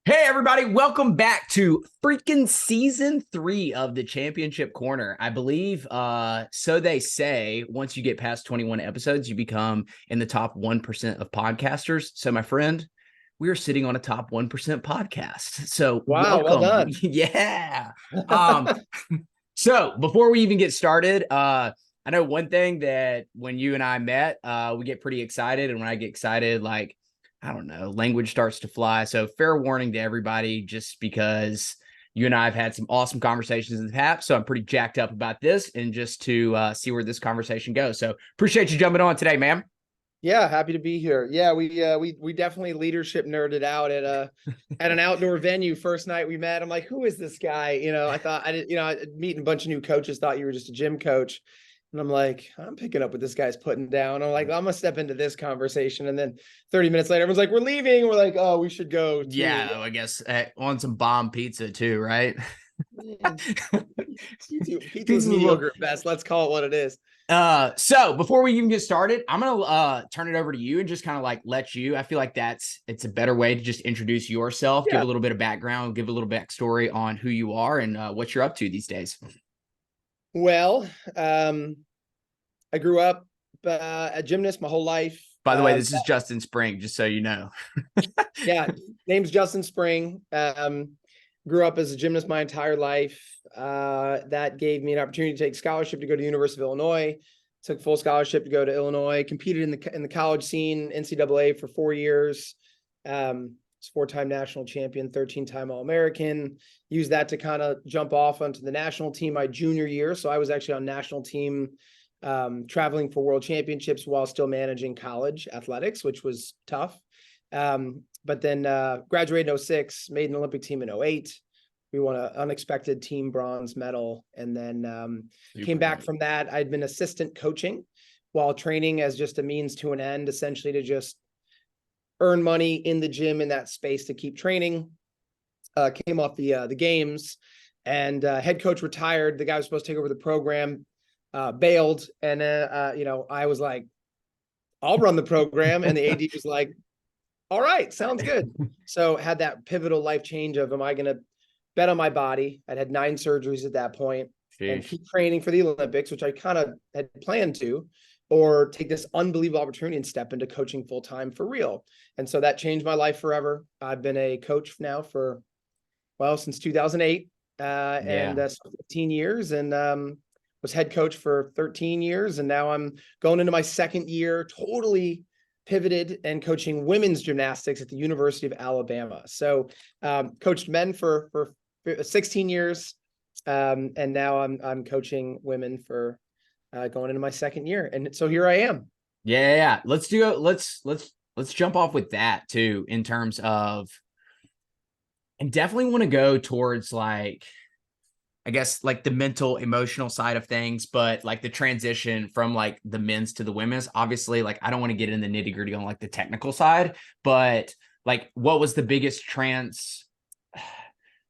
Hey, everybody, welcome back to freaking season 3 of the Championship Corner. I believe, so they say, once you get past 21 episodes, you become in the top 1% of podcasters. So, my friend, we are sitting on a top 1% podcast. So, Wow, well welcome. done. Yeah. Um, so, before we even get started, I know one thing that when you and I met, we get pretty excited. And when I get excited, like, I don't know, language starts to fly. So fair warning to everybody, just because you and I have had some awesome conversations in the past. So I'm pretty jacked up about this and just to see where this conversation goes. So appreciate you jumping on today, ma'am. Yeah, happy to be here. Yeah, we definitely leadership nerded out at an outdoor venue first night we met. I'm like, who is this guy? I thought I did, meeting a bunch of new coaches, thought you were just a gym coach. And I'm like, I'm picking up what this guy's putting down. I'm like, I'm gonna step into this conversation. And then 30 minutes later, everyone's like, we're leaving. We're like, oh, we should go too. Yeah, I guess on some bomb pizza too, right? Yeah. Pizza was Pizza's a little. mediocre at best. Let's call it what it is. So before we even get started, I'm gonna turn it over to you and just kind of like let you. I feel like it's a better way to just introduce yourself, give Yeah. a little bit of background, give a little backstory on who you are and what you're up to these days. Well, I grew up a gymnast my whole life. By the way, this is Justin Spring, just so you know. Yeah, name's Justin Spring. Grew up as a gymnast my entire life. That gave me an opportunity to take scholarship to go to the University of Illinois. Took full scholarship to go to Illinois. Competed in the college scene, NCAA for 4 years. Was 4-time national champion, 13-time All-American. Used that to kind of jump off onto the national team my junior year. So I was actually on national team, traveling for world championships while still managing college athletics, which was tough. But then graduated in 06, made an Olympic team in 08. We won an unexpected team bronze medal. And then came back from that. I'd been assistant coaching while training as just a means to an end, essentially to just earn money in the gym in that space to keep training. Came off the games, and head coach retired. The guy who was supposed to take over the program bailed. And, I was like, I'll run the program. And the AD was like, all right, sounds good. So had that pivotal life change of, am I going to bet on my body? I'd had 9 surgeries at that point. Sheesh. And keep training for the Olympics, which I kind of had planned to, or take this unbelievable opportunity and step into coaching full time for real. And so that changed my life forever. I've been a coach now for, since 2008, and that's 15 years, and was head coach for 13 years. And now I'm going into my second year, totally pivoted and coaching women's gymnastics at the University of Alabama. So coached men for 16 years. And now I'm coaching women for going into my second year. And so here I am. Yeah. Let's jump off with that too, in terms of, and definitely want to go towards like, I guess like the mental, emotional side of things, but like the transition from like the men's to the women's. Obviously, like I don't want to get in the nitty gritty on like the technical side, but like what was the biggest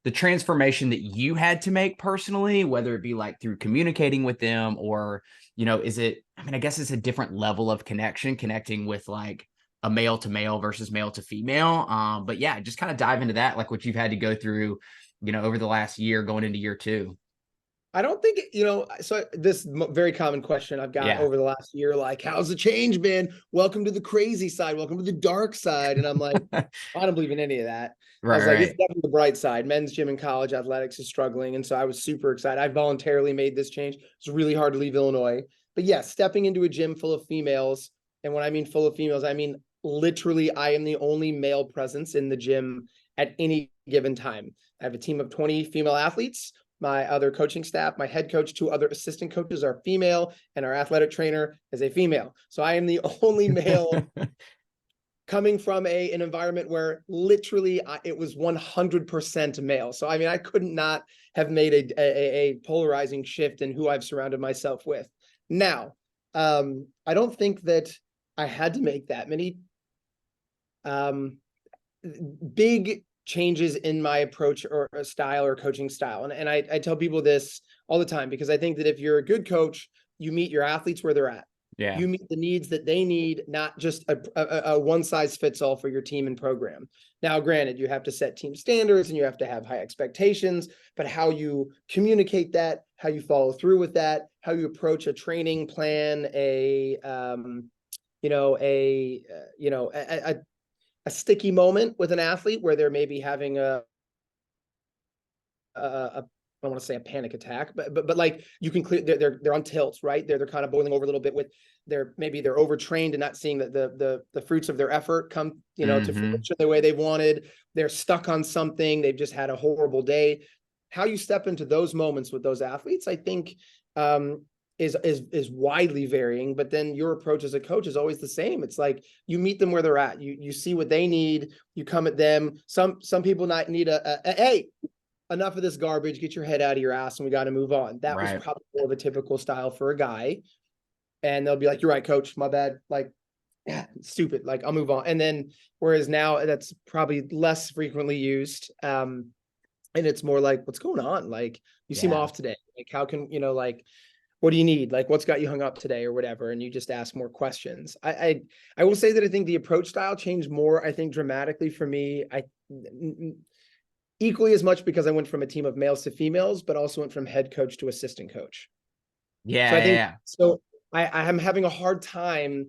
the transformation that you had to make personally, whether it be like through communicating with them or, is it, I guess it's a different level of connecting with like a male to male versus male to female. But yeah, just kind of dive into that, like what you've had to go through, over the last year going into year 2. I don't think, so this very common question I've got over the last year, like, how's the change been? Welcome to the crazy side. Welcome to the dark side. And I'm like, I don't believe in any of that. I was like, it's definitely the bright side. Men's gym and college athletics is struggling. And so I was super excited. I voluntarily made this change. It's really hard to leave Illinois. But yes, stepping into a gym full of females. And when I mean full of females, I mean literally I am the only male presence in the gym at any given time. I have a team of 20 female athletes. My other coaching staff, my head coach, 2 other assistant coaches are female, and our athletic trainer is a female. So I am the only male coming from an environment where literally it was 100% male. So, I mean, I could not have made a polarizing shift in who I've surrounded myself with. Now, I don't think that I had to make that many big changes in my approach or style or coaching style. And I tell people this all the time, because I think that if you're a good coach, you meet your athletes where they're at. Yeah. You meet the needs that they need, not just a one size fits all for your team and program. Now, granted, you have to set team standards and you have to have high expectations, but how you communicate that, how you follow through with that, how you approach a training plan, a sticky moment with an athlete where they're maybe having a I don't want to say a panic attack, but like you can clear, they're on tilt, right? They're kind of boiling over a little bit with maybe they're overtrained and not seeing that the fruits of their effort come, to fruition the way they wanted. They're stuck on something. They've just had a horrible day. How you step into those moments with those athletes, I think, is widely varying, but then your approach as a coach is always the same. It's like you meet them where they're at. You see what they need. You come at them. Some people not need a hey, enough of this garbage, get your head out of your ass and we got to move on. That was probably more of a typical style for a guy. And they'll be like, you're right, coach, my bad. Like, yeah, stupid. Like, I'll move on. And then, whereas now that's probably less frequently used. And it's more like, what's going on? Like, you seem off today. Like, how can, like, what do you need? Like, what's got you hung up today or whatever? And you just ask more questions. I will say that I think the approach style changed more, I think, dramatically for me. Equally as much because I went from a team of males to females, but also went from head coach to assistant coach. Yeah. So I think so I am having a hard time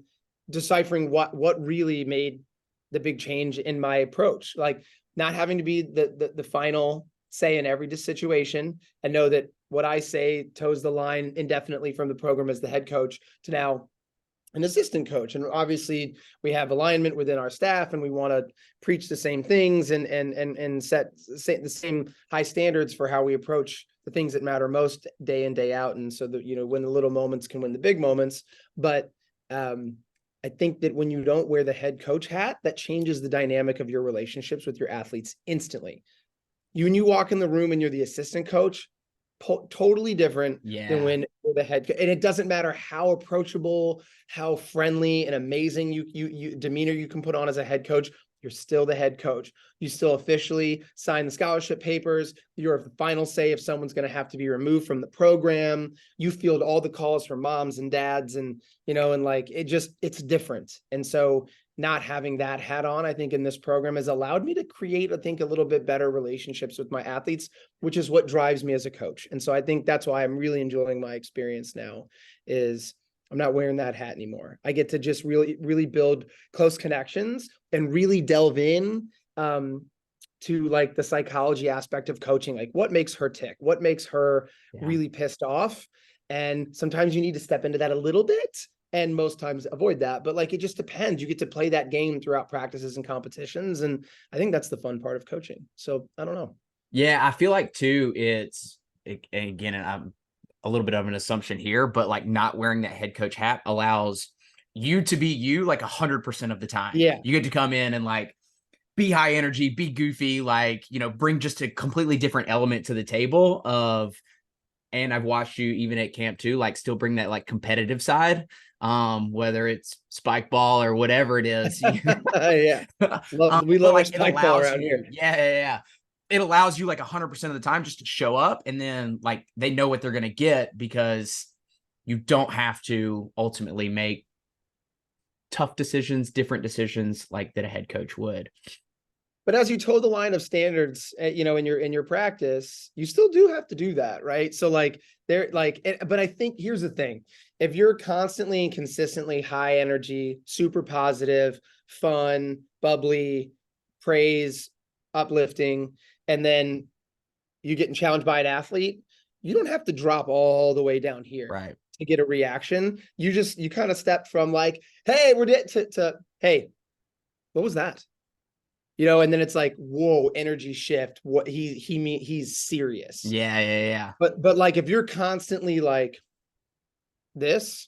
deciphering what really made the big change in my approach. Like not having to be the final say in every situation and know that what I say toes the line indefinitely from the program as the head coach to now an assistant coach. And obviously we have alignment within our staff and we want to preach the same things and set the same high standards for how we approach the things that matter most day in, day out. And so that, when the little moments can win the big moments. But I think that when you don't wear the head coach hat, that changes the dynamic of your relationships with your athletes instantly. When you walk in the room and you're the assistant coach, totally different than when you're the head coach. And it doesn't matter how approachable, how friendly and amazing you demeanor you can put on as a head coach. You're still the head coach. You still officially sign the scholarship papers. You're the final say if someone's going to have to be removed from the program. You field all the calls from moms and dads and, and like, it's different. And so not having that hat on, I think in this program has allowed me to create, I think, a little bit better relationships with my athletes, which is what drives me as a coach. And so I think that's why I'm really enjoying my experience now is I'm not wearing that hat anymore. I get to just really, really build close connections and really delve in to like the psychology aspect of coaching, like what makes her tick, what makes her really pissed off. And sometimes you need to step into that a little bit and most times avoid that. But like, it just depends. You get to play that game throughout practices and competitions. And I think that's the fun part of coaching. So I don't know. Yeah. I feel like too, and again, and I'm a little bit of an assumption here, but like not wearing that head coach hat allows you to be you like 100% of the time. Yeah. You get to come in and like be high energy, be goofy, like, bring just a completely different element to the table and I've watched you even at camp too, like still bring that like competitive side, whether it's spike ball or whatever it is. Yeah. We love our spike ball around here. Yeah. It allows you like 100% of the time just to show up and then like they know what they're going to get because you don't have to ultimately make tough decisions, different decisions like that a head coach would. But as you toe the line of standards, in your practice, you still do have to do that, right? So like but I think here's the thing. If you're constantly and consistently high energy, super positive, fun, bubbly, praise, uplifting, and then you're getting challenged by an athlete, you don't have to drop all the way down here to get a reaction. You kind of step from like, hey, we're to hey, what was that? And then it's like, whoa, energy shift. What he's serious. Yeah. But like, if you're constantly like this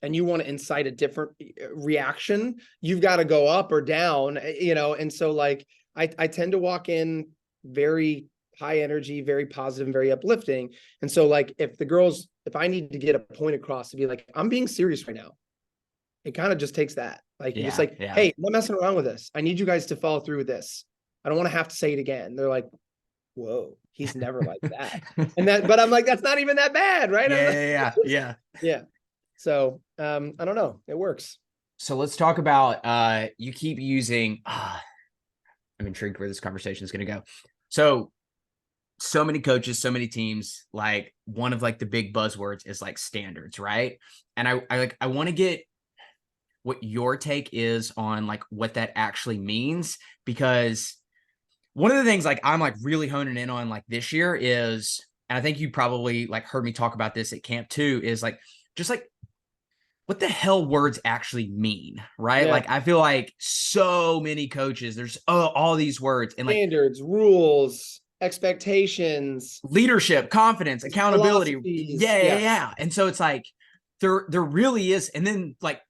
and you want to incite a different reaction, you've got to go up or down, and so like, I tend to walk in very high energy, very positive and very uplifting. And so like, if I need to get a point across to be like, I'm being serious right now, it kind of just takes that. Like, you're just like, hey, I'm not messing around with this. I need you guys to follow through with this. I don't want to have to say it again. They're like, whoa, he's never like that. But I'm like, that's not even that bad, right? Yeah. Yeah. So I don't know. It works. So let's talk about you keep using I'm intrigued where this conversation is going to go. So many coaches, so many teams, like one of like the big buzzwords is like standards, right? And I want to get what your take is on like what that actually means, because one of the things like I'm like really honing in on like this year is, and I think you probably like heard me talk about this at camp too, is like just like what the hell words actually mean, right? Yeah. Like I feel like so many coaches, there's all these words and like Standards, rules, expectations, leadership, confidence, accountability. philosophies. Yeah, yeah, Yeah. yeah. And so it's like there really is. And then like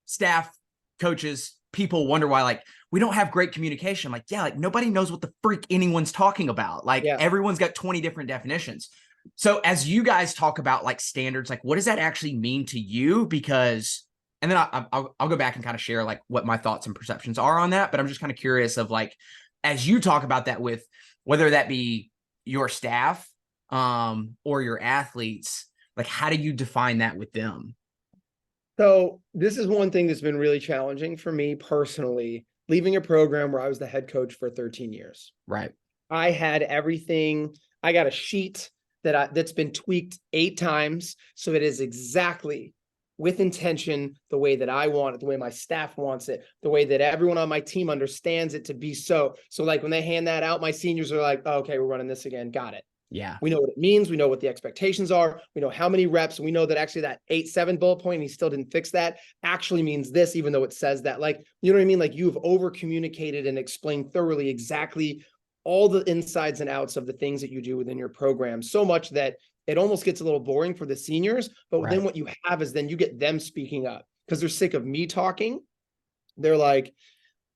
staff, coaches, people wonder why like we don't have great communication. Like, yeah, like nobody knows what the freak anyone's talking about. Like Yeah. everyone's got 20 different definitions. So as you guys talk about like standards, like what does that actually mean to you? Because, and then I'll go back and kind of share like what my thoughts and perceptions are on that. But I'm just kind of curious of like, as you talk about that with whether that be your staff or your athletes, like how do you define that with them? So this is one thing that's been really challenging for me personally, leaving a program where I was the head coach for 13 years. Right. I had everything. I got a sheet that's been tweaked 8 times, so it is exactly with intention the way that I want it, the way my staff wants it, the way that everyone on my team understands it to be. So like when they hand that out, my seniors are like, oh, okay, we're running this again. Got it. Yeah. We know what it means. We know what the expectations are. We know how many reps. We know that actually that 8-7 bullet point, he still didn't fix that, actually means this, even though it says that. Like, you know what I mean? Like you've over communicated and explained thoroughly exactly all the insides and outs of the things that you do within your program, so much that it almost gets a little boring for the seniors. But then what you have is then you get them speaking up because they're sick of me talking. They're like,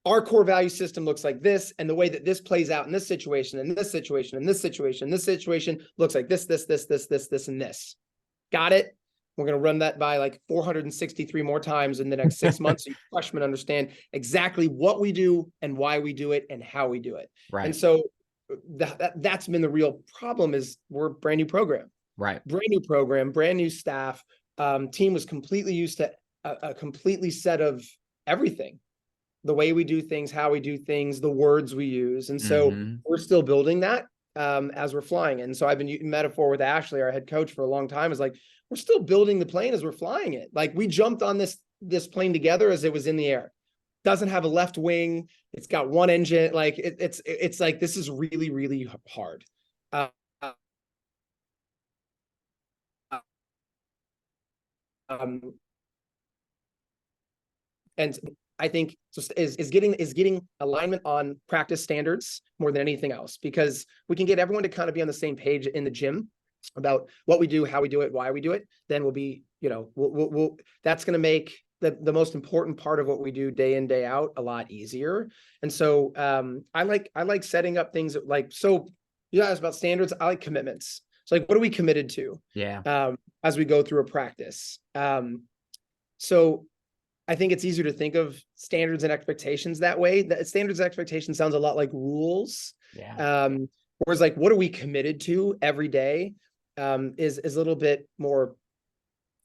our core value system looks like this, and the way that this plays out in this situation, in this situation, in this situation, this situation looks like this, and this. Got it? We're going to run that by like 463 more times in the next 6 months. So you freshmen understand exactly what we do and why we do it and how we do it. Right. And so that's been the real problem is we're a brand new program. Right. Brand new program, brand new staff. Team was completely used to a completely set of everything. The way we do things, how we do things, the words we use. And so we're still building that as we're flying. And so I've been using metaphor with Ashley, our head coach, for a long time, is like, we're still building the plane as we're flying it. Like we jumped on this plane together as it was in the air. Doesn't have a left wing. It's got one engine. Like it's like, this is really, really hard. And I think just is getting alignment on practice standards more than anything else, because we can get everyone to kind of be on the same page in the gym about what we do, how we do it, why we do it. Then we'll be, we'll that's going to make the most important part of what we do day in, day out a lot easier. And so I like setting up things that, like, so you asked about standards. I like commitments. So like, what are we committed to? Yeah. As we go through a practice. So I think it's easier to think of standards and expectations that way. That standards and expectations sounds a lot like rules. Yeah. Whereas like, what are we committed to every day is a little bit more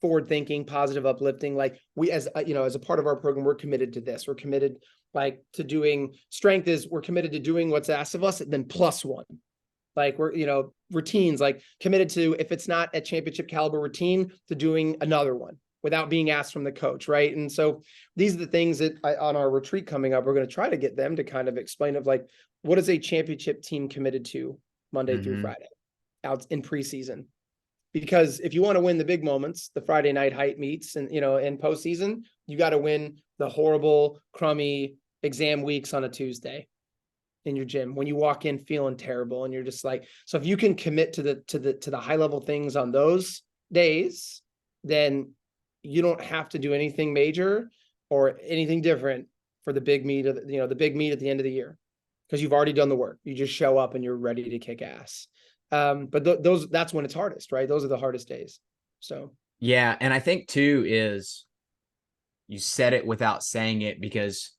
forward thinking, positive, uplifting. Like we, as as a part of our program, we're committed to this. We're committed like to doing strength we're committed to doing what's asked of us, and then +1. Like we're, routines, like committed to, if it's not a championship caliber routine, to doing another one without being asked from the coach. Right. And so these are the things that on our retreat coming up, we're going to try to get them to kind of explain of like, what is a championship team committed to Monday through Friday out in preseason? Because if you want to win the big moments, the Friday night height meets and, in postseason, you got to win the horrible, crummy exam weeks on a Tuesday in your gym when you walk in feeling terrible. And you're just like, so if you can commit to the high level things on those days, then you don't have to do anything major or anything different for the big meet of the big meet at the end of the year, because you've already done the work. You just show up and you're ready to kick ass. But that's when it's hardest, right? Those are the hardest days. So yeah, and I think too is you said it without saying it, because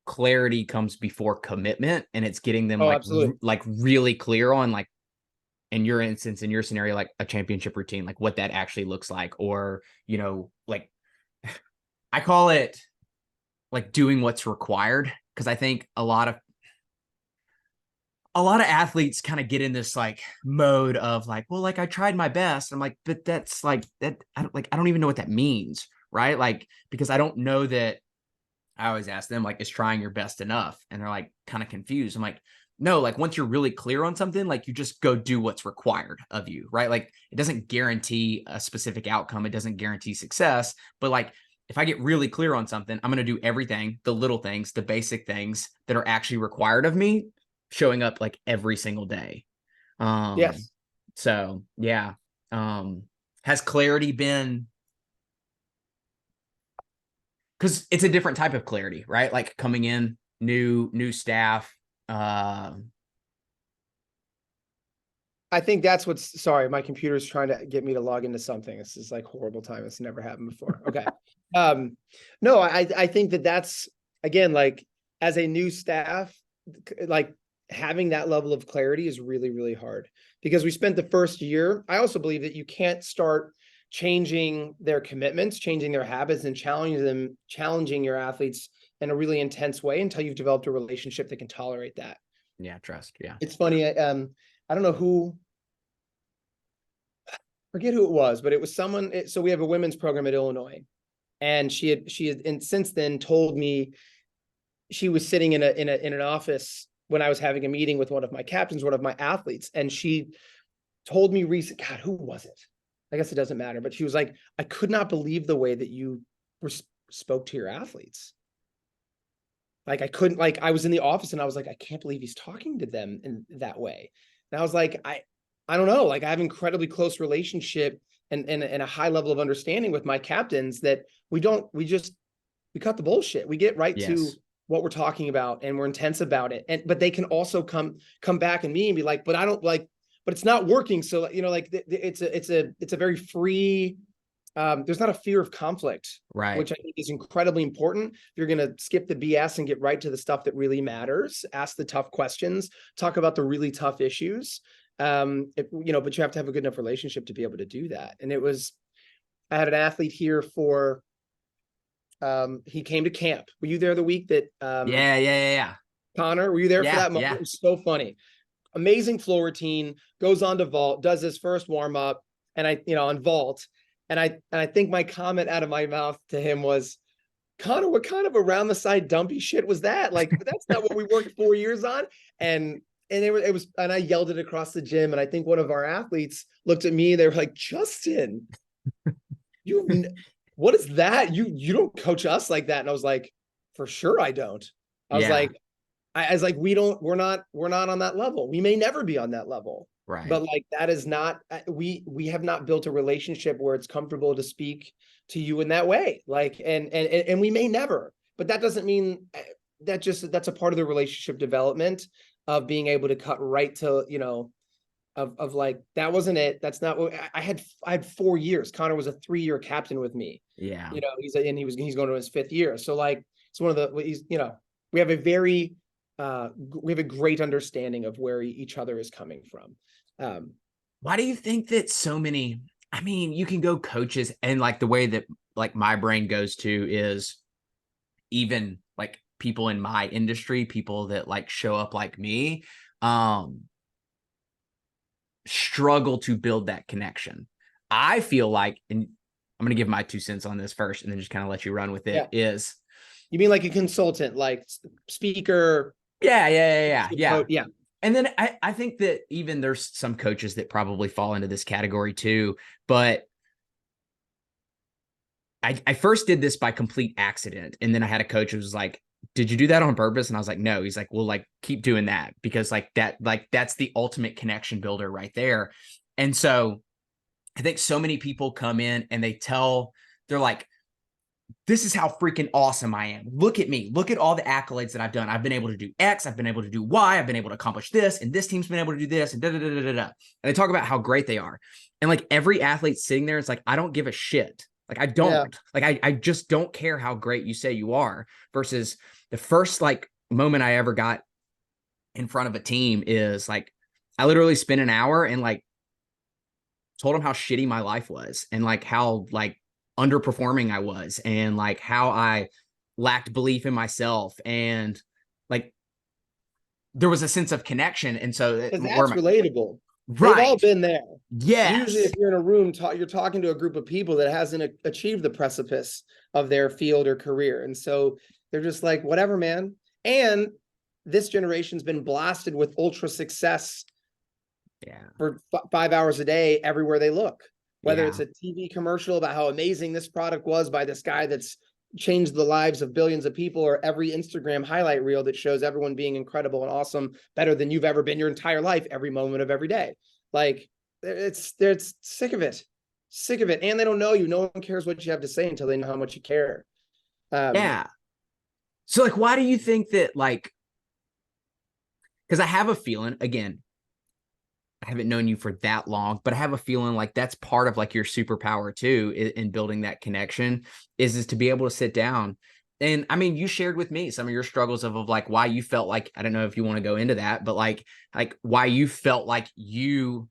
clarity comes before commitment, and it's getting them absolutely. like really clear on like in your instance, in your scenario, like a championship routine, like what that actually looks like, or, you know, like I call it like doing what's required. Cause I think a lot of athletes kind of get in this like mode of like, well, like I tried my best. I'm like, but that's like that. I don't even know what that means. Right. Like, because I don't know that. I always ask them like, is trying your best enough? And they're like kind of confused. I'm like, no, like once you're really clear on something, like you just go do what's required of you. Right. Like it doesn't guarantee a specific outcome. It doesn't guarantee success, but like, if I get really clear on something, I'm going to do everything, the little things, the basic things that are actually required of me, showing up like every single day. Yes. So yeah. Has clarity been, because it's a different type of clarity, right? Like coming in, new staff. I think that's what's, sorry, my computer's trying to get me to log into something. This is like horrible time. It's never happened before. Okay. No, I think that's, again, like as a new staff, like having that level of clarity is really, really hard, because we spent the first year. I also believe that you can't start changing their commitments, changing their habits, and challenging your athletes in a really intense way until you've developed a relationship that can tolerate that. Yeah, trust. Yeah. It's funny. I don't know who, forget who it was, but it was someone. So we have a women's program at Illinois, and she had, and since then told me she was sitting in an office when I was having a meeting with one of my captains, one of my athletes, and she told me recent, God, who was it? I guess it doesn't matter, but she was like, I could not believe the way that you spoke to your athletes. Like I couldn't, like I was in the office and I was like, I can't believe he's talking to them in that way. And I was like, I don't know, like I have incredibly close relationship and a high level of understanding with my captains that we cut the bullshit. We get right to Yes. what we're talking about, and we're intense about it. But they can also come back at me and be like, but I don't like, but it's not working. So, you know, like it's a very free, there's not a fear of conflict, Right. which I think is incredibly important. If you're going to skip the BS and get right to the stuff that really matters, ask the tough questions, talk about the really tough issues. You know, but you have to have a good enough relationship to be able to do that. And I had an athlete here for, he came to camp. Were you there the week that, Yeah. Connor, were you there for Yeah. that moment? Yeah. It was so funny. Amazing floor routine, goes on to vault, does his first warm up, and on vault. And I think my comment out of my mouth to him was, Connor, what kind of around the side dumpy shit was that? Like, that's not what we worked 4 years on. And it was, and I yelled it across the gym. And I think one of our athletes looked at me, they were like, Justin, what is that? You don't coach us like that. And I was like, for sure I don't. I was Yeah. like, I was like, we're not on that level. We may never be on that level. Right. But like that is not, we have not built a relationship where it's comfortable to speak to you in that way. Like, and we may never, but that doesn't mean that's a part of the relationship development of being able to cut right to, of like, that wasn't it. That's not what I had 4 years. Connor was a 3-year captain with me. Yeah. He's going to his 5th year. So like, it's one of the, we have a very, we have a great understanding of where each other is coming from. Why do you think that so many, I mean, you can go coaches, and like the way that like my brain goes to is even like people in my industry, people that like show up like me, struggle to build that connection. I feel like, and I'm going to give my 2 cents on this first and then just kind of let you run with it, Yeah. is You mean like a consultant, like speaker? yeah. Yeah. And then I think that even there's some coaches that probably fall into this category too. But I first did this by complete accident. And then I had a coach who was like, did you do that on purpose? And I was like, no. He's like, well, like keep doing that, because like that's the ultimate connection builder right there. And so I think so many people come in and they're like, this is how freaking awesome I am. Look at me. Look at all the accolades that I've done. I've been able to do X. I've been able to do Y. I've been able to accomplish this. And this team's been able to do this. And da da da da da. And they talk about how great they are. And like every athlete sitting there, it's like, I don't give a shit. Like I don't. Yeah. Like I just don't care how great you say you are. Versus the first like moment I ever got in front of a team is like, I literally spent an hour and like told him how shitty my life was and like how like underperforming I was and like how I lacked belief in myself and like there was a sense of connection. And so Because where that's my relatable. They've all right. been there. Usually, if Yes. you're in a room, you're talking to a group of people that hasn't achieved the precipice of their field or career. And so they're just like, whatever, man. And this generation's been blasted with ultra success Yeah. for 5 hours a day everywhere they look. Whether it's Yeah. a TV commercial about how amazing this product was by this guy that's changed the lives of billions of people, or every Instagram highlight reel that shows everyone being incredible and awesome, better than you've ever been your entire life, every moment of every day. Like they're sick of it, sick of it. And they don't know you. No one cares what you have to say until they know how much you care. Yeah. So like, why do you think that like, because I have a feeling, again, I haven't known you for that long, but I have a feeling like that's part of like your superpower too in building that connection is to be able to sit down. And I mean, you shared with me some of your struggles of like why you felt like, I don't know if you want to go into that, but like why you felt like you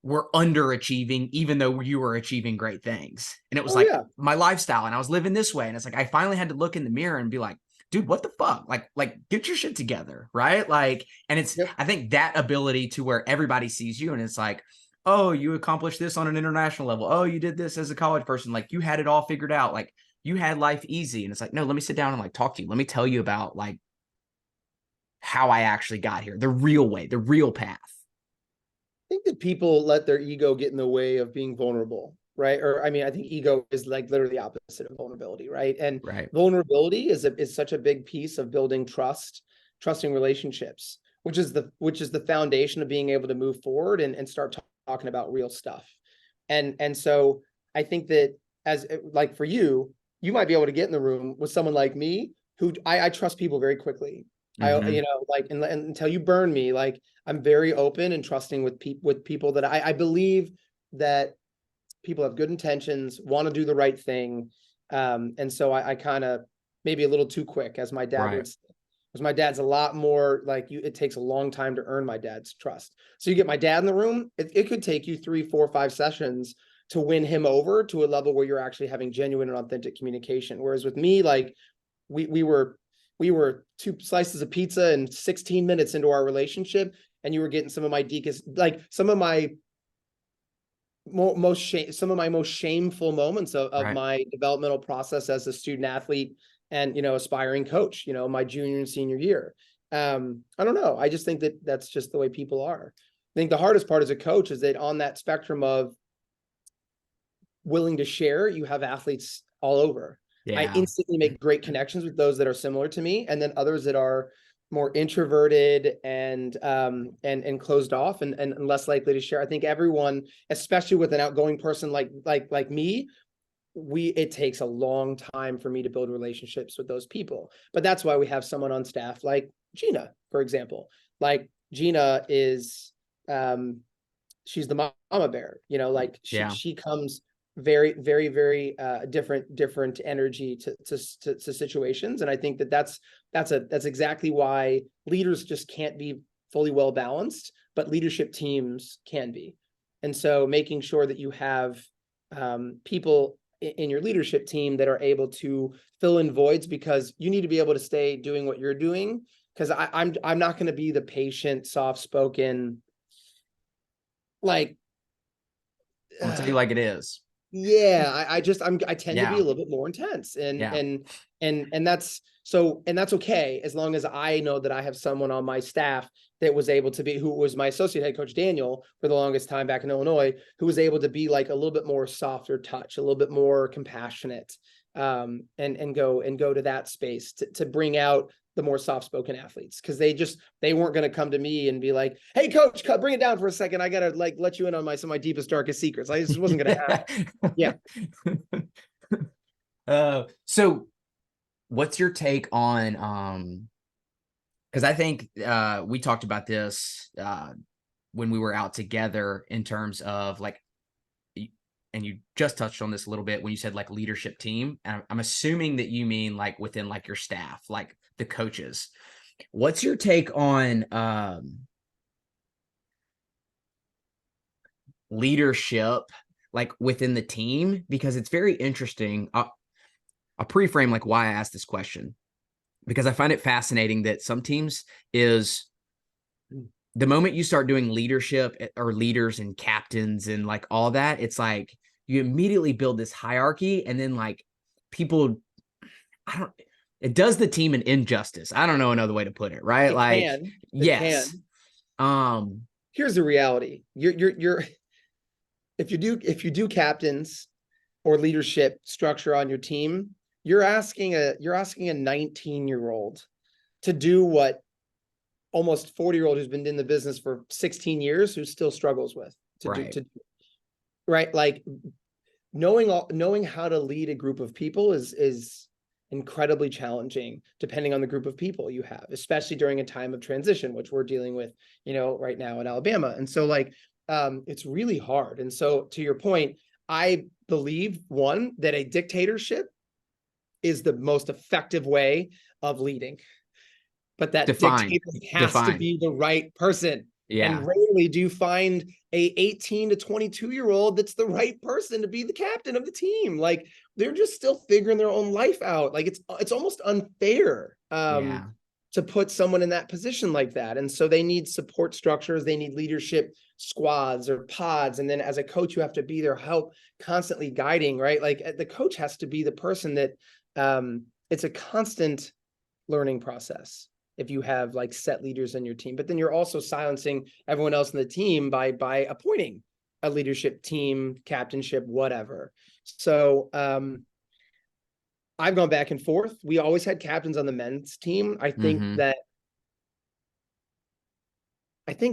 were underachieving, even though you were achieving great things. And it was Oh like yeah. my lifestyle and I was living this way. And it's like, I finally had to look in the mirror and be like, dude, what the fuck? Like get your shit together. Right. Like, and it's, Yep. I think that ability to where everybody sees you and it's like, oh, you accomplished this on an international level. Oh, you did this as a college person. Like you had it all figured out. Like you had life easy. And it's like, no, let me sit down and like talk to you. Let me tell you about like how I actually got here, the real way, the real path. Think that people let their ego get in the way of being vulnerable, right? Or I mean, I think ego is like literally the opposite of vulnerability, right? And Right. vulnerability is such a big piece of building trust, trusting relationships, which is the foundation of being able to move forward and start talking about real stuff. And so I think that as like for you, you might be able to get in the room with someone like me who I trust people very quickly. I, Mm-hmm. like, and until you burn me, like I'm very open and trusting with people that I believe that people have good intentions, want to do the right thing. And so I kind of maybe a little too quick, as my dad Right. would say. Because my dad's a lot more like you, it takes a long time to earn my dad's trust. So you get my dad in the room, it could take you 3, 4, 5 sessions to win him over to a level where you're actually having genuine and authentic communication. Whereas with me, like we were 2 slices of pizza and 16 minutes into our relationship, and you were getting some of my deepest, like some of my some of my most shameful moments of Right. my developmental process as a student athlete and aspiring coach, my junior and senior year. I don't know, I just think that that's just the way people are. I think the hardest part as a coach is that on that spectrum of willing to share, you have athletes all over. I Yeah. instantly make great connections with those that are similar to me, and then others that are more introverted and closed off and less likely to share. I think everyone, especially with an outgoing person like me, it takes a long time for me to build relationships with those people. But that's why we have someone on staff like Gina, for example. Like Gina is she's the mama bear, like Yeah. she comes very, very, very different energy to situations. And I think that's exactly why leaders just can't be fully well balanced, but leadership teams can be. And so making sure that you have people in your leadership team that are able to fill in voids, because you need to be able to stay doing what you're doing. Because I'm not going to be the patient, soft spoken, like I'll tell you like it is. yeah, I tend to be Yeah. a little bit more intense, and Yeah. and that's okay, as long as I know that I have someone on my staff that was able to be, who was my associate head coach Daniel for the longest time back in Illinois, who was able to be like a little bit more softer touch, a little bit more compassionate, and go to that space to bring out the more soft-spoken athletes, because they weren't going to come to me and be like, hey coach, bring it down for a second, I gotta like let you in on some of my deepest darkest secrets. I just wasn't going to happen. Yeah. So what's your take on because I think we talked about this when we were out together in terms of like and you just touched on this a little bit when you said like leadership team. And I'm assuming that you mean like within like your staff, like the coaches. What's your take on leadership like within the team, because it's very interesting. I'll pre-frame like why I asked this question, because I find it fascinating that some teams is the moment you start doing leadership or leaders and captains and like all that, it's like you immediately build this hierarchy, and then like people, it does the team an injustice. I don't know another way to put it, right? It can. Here's the reality. You're if you do captains or leadership structure on your team, you're asking a 19-year-old to do what almost 40-year-old who's been in the business for 16 years who still struggles with do, right? Like knowing how to lead a group of people is incredibly challenging depending on the group of people you have, especially during a time of transition, which we're dealing with, right now in Alabama. And so like, it's really hard. And so to your point, I believe that a dictatorship is the most effective way of leading, but that dictator has to be the right person. Yeah. And rarely do you find a 18 to 22-year-old that's the right person to be the captain of the team. Like they're just still figuring their own life out. Like it's almost unfair to put someone in that position like that. And so they need support structures. They need leadership squads or pods. And then as a coach, you have to be their help, constantly guiding, right? Like the coach has to be the person that it's a constant learning process if you have like set leaders on your team, but then you're also silencing everyone else in the team by appointing a leadership team, captainship, whatever. So I've gone back and forth. We always had captains on the men's team. I think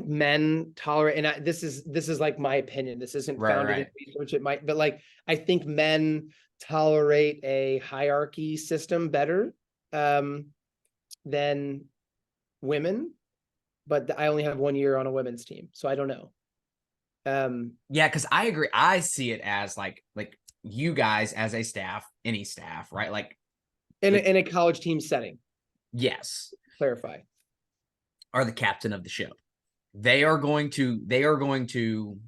men tolerate, and this is like my opinion. This isn't founded in research. It might, but like I think men tolerate a hierarchy system better than women, but I only have 1 year on a women's team, so I don't know. Yeah, because I agree. I see it as like you guys as a staff, any staff, right? Like in a college team setting. Yes. Clarify. Are the captain of the ship. They are going to,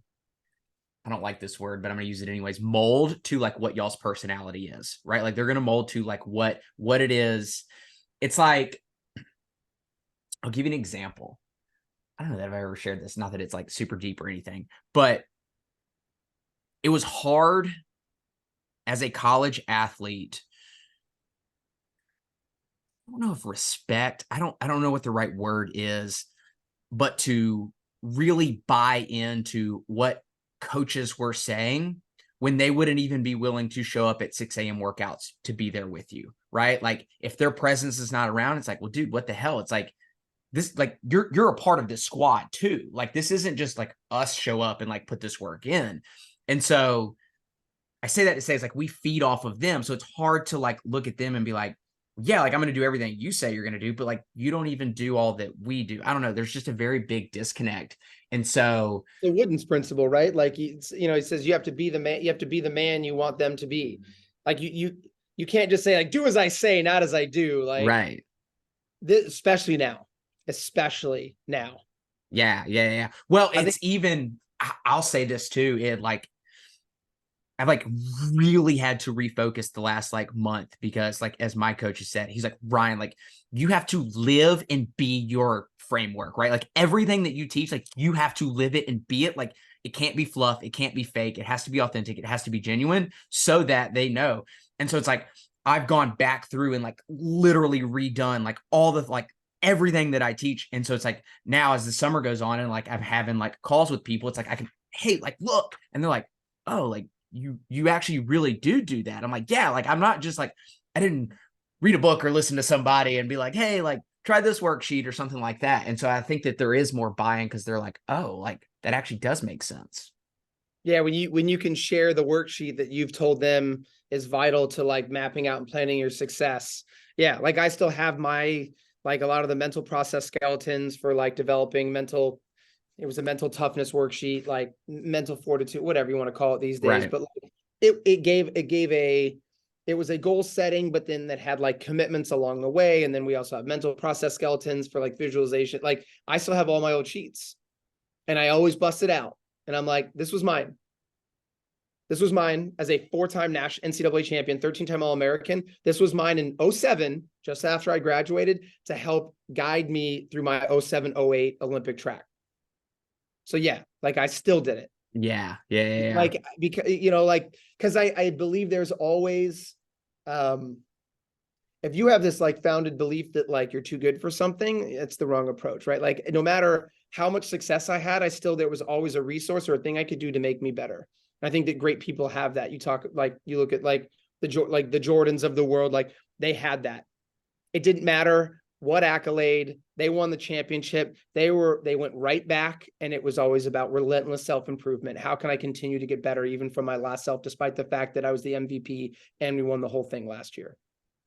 I don't like this word, but I'm going to use it anyways, mold to like what y'all's personality is, right? Like they're going to mold to like what it is. It's like, I'll give you an example. I don't know that I've ever shared this, not that it's like super deep or anything, but it was hard as a college athlete. I don't know if respect, I don't know what the right word is, but to really buy into what coaches were saying when they wouldn't even be willing to show up at 6 a.m. workouts to be there with you, right? Like if their presence is not around, it's like, well, dude, what the hell? It's like this, like you're a part of this squad too. Like this isn't just like us show up and like put this work in. And so I say that to say it's like we feed off of them. So it's hard to like look at them and be like, yeah, like I'm going to do everything you say you're going to do, but like you don't even do all that we do. I don't know. There's just a very big disconnect. And so the Wooden's principle, right? Like, he says you have to be the man, you want them to be. Like you can't just say like, do as I say, not as I do. Like, right. Especially now. Yeah. Well, I'll say this too. I've like really had to refocus the last like month because like, as my coach has said, he's like, Ryan, like you have to live and be your framework, right? Like everything that you teach, like you have to live it and be it. Like it can't be fluff. It can't be fake. It has to be authentic. It has to be genuine so that they know. And so it's like, I've gone back through and like literally redone like all the like everything that I teach. And so it's like now as the summer goes on and like I'm having like calls with people, it's like I can, hey, like look, and they're like, oh, like you actually really do that. I'm like, yeah, like I'm not just like, I didn't read a book or listen to somebody and be like, hey, like try this worksheet or something like that. And so I think that there is more buy-in because they're like, oh, like that actually does make sense. Yeah, when you can share the worksheet that you've told them is vital to like mapping out and planning your success. Yeah, like I still have my like a lot of the mental process skeletons for like developing it was a mental toughness worksheet, like mental fortitude, whatever you want to call it these days. Right. But like, it was a goal setting, but then that had like commitments along the way. And then we also have mental process skeletons for like visualization. Like I still have all my old sheets and I always bust it out. And I'm like, this was mine. This was mine as a 4-time national NCAA champion, 13-time All-American. This was mine in 07, just after I graduated, to help guide me through my 07-08 Olympic track. So yeah, like I still did it. Yeah. Like, because, because I believe there's always, if you have this like founded belief that like you're too good for something, it's the wrong approach, right? Like no matter how much success I had, there was always a resource or a thing I could do to make me better. And I think that great people have that. You look at like the Jordans of the world, like they had that. It didn't matter what accolade, they won the championship. They went right back, and it was always about relentless self-improvement. How can I continue to get better even from my last self, despite the fact that I was the MVP and we won the whole thing last year?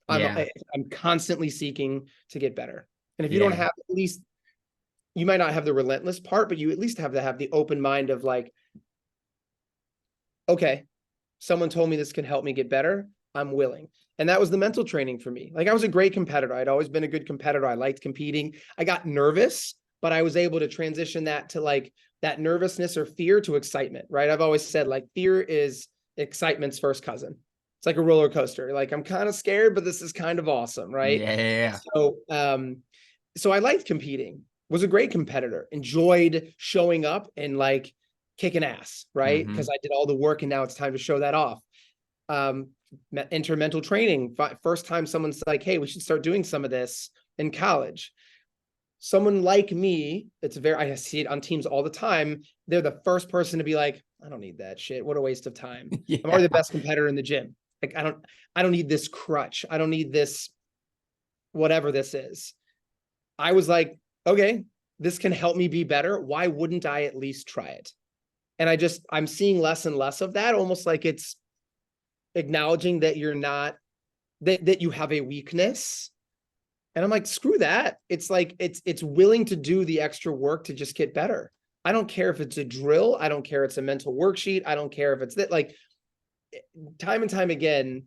I'm constantly seeking to get better. And if you don't have, at least, you might not have the relentless part, but you at least have to have the open mind of like, okay, someone told me this can help me get better. I'm willing. And that was the mental training for me. Like I was a great competitor. I'd always been a good competitor. I liked competing. I got nervous, but I was able to transition that to like that nervousness or fear to excitement, right? I've always said like fear is excitement's first cousin. It's like a roller coaster. Like I'm kind of scared, but this is kind of awesome, right? Yeah. So I liked competing, was a great competitor, enjoyed showing up and like kicking ass, right? Because I did all the work and now it's time to show that off. Enter mental training. First time someone's like, hey, we should start doing some of this in college. Someone like me, I see it on teams all the time. They're the first person to be like, I don't need that shit. What a waste of time. I'm already the best competitor in the gym. Like, I don't need this crutch. I don't need this, whatever this is. I was like, okay, this can help me be better. Why wouldn't I at least try it? And I'm seeing less and less of that, almost like it's acknowledging that you're not, that you have a weakness. And I'm like, screw that. It's like, it's willing to do the extra work to just get better. I don't care if it's a drill. I don't care if it's a mental worksheet. I don't care if it's that, like, time and time again,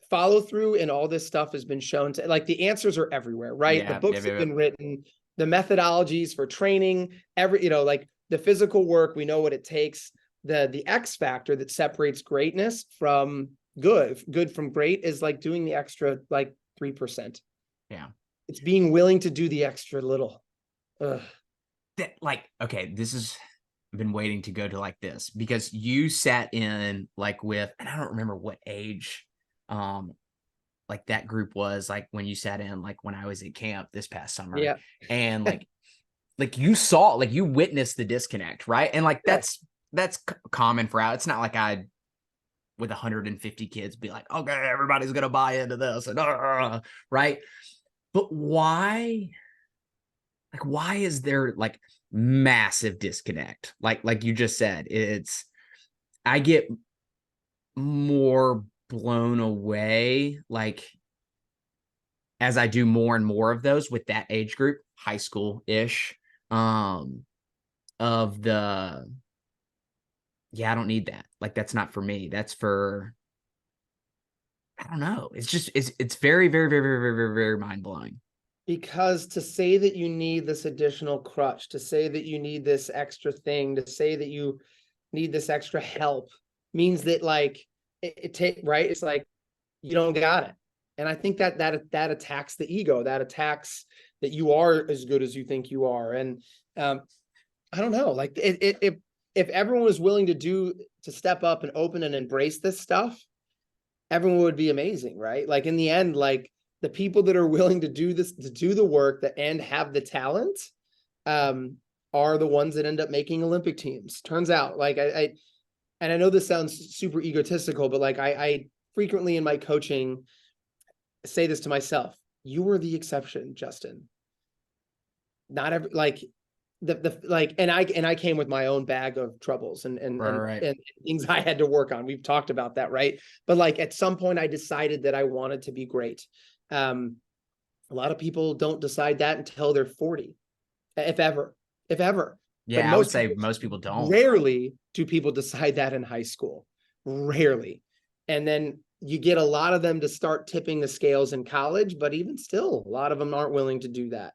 follow through and all this stuff has been shown to, like, the answers are everywhere, right? The books have been written, the methodologies for training, like the physical work, we know what it takes. The X factor that separates greatness from good from great is like doing the extra, like 3%. Yeah. It's being willing to do the extra little. Ugh. That, like, okay, I've been waiting to go to like this because you sat in like with, and I don't remember what age, like that group was, like when you sat in, like when I was at camp this past summer. Yeah. And like you saw, like you witnessed the disconnect, right? And like that's common for out. It's not like I, with 150 kids, be like, okay, everybody's gonna buy into this, and right? But why is there like massive disconnect? Like you just said, I get more blown away, like as I do more and more of those with that age group, high school-ish, of the, I don't need that. Like, that's not for me. That's for, I don't know. It's just, it's very, very, very, very, very, very, very mind-blowing. Because to say that you need this additional crutch, to say that you need this extra thing, to say that you need this extra help means that like right? It's like you don't got it. And I think that attacks the ego, that attacks that you are as good as you think you are. And I don't know, like if everyone was willing to step up and open and embrace this stuff, everyone would be amazing, right? Like in the end, like the people that are willing to do this, to do the work and have the talent, are the ones that end up making Olympic teams. Turns out, like and I know this sounds super egotistical, but like I frequently in my coaching say this to myself: you were the exception, Justin. Not every, like and I came with my own bag of troubles and things I had to work on. We've talked about that, right? But like at some point I decided that I wanted to be great. A lot of people don't decide that until they're 40, if ever. Yeah, but I would say most people don't. Rarely do people decide that in high school. Rarely. And then you get a lot of them to start tipping the scales in college, but even still, a lot of them aren't willing to do that.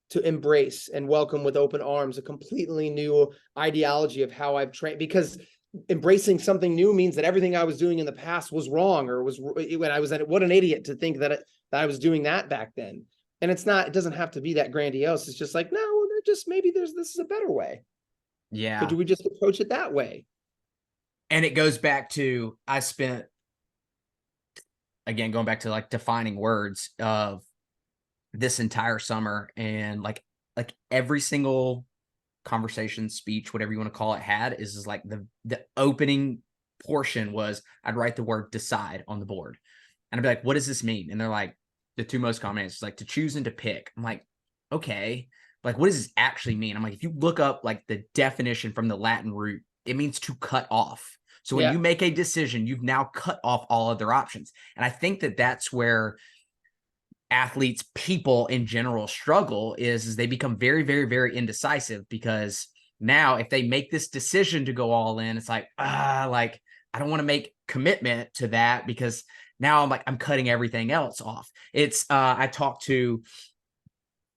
to embrace and welcome with open arms a completely new ideology of how I've trained, because embracing something new means that everything I was doing in the past was wrong, or was when I was at it. What an idiot to think that I was doing that back then. And it's not, it doesn't have to be that grandiose. It's just like, no, they're just, maybe this is a better way. Yeah. So do we just approach it that way? And it goes back to, I spent, again, going back to like defining words of this entire summer, and like every single conversation, speech, whatever you want to call it, is like the opening portion was, I'd write the word decide on the board. And I'd be like, what does this mean? And they're like, the two most common answers, like to choose and to pick. I'm like, okay, like what does this actually mean? I'm like, if you look up like the definition from the Latin root, it means to cut off. So when you make a decision, you've now cut off all other options. And I think that that's where athletes, people in general struggle, is they become very, very, very indecisive, because now if they make this decision to go all in, it's like, like I don't want to make commitment to that, because now I'm cutting everything else off. It's I talked to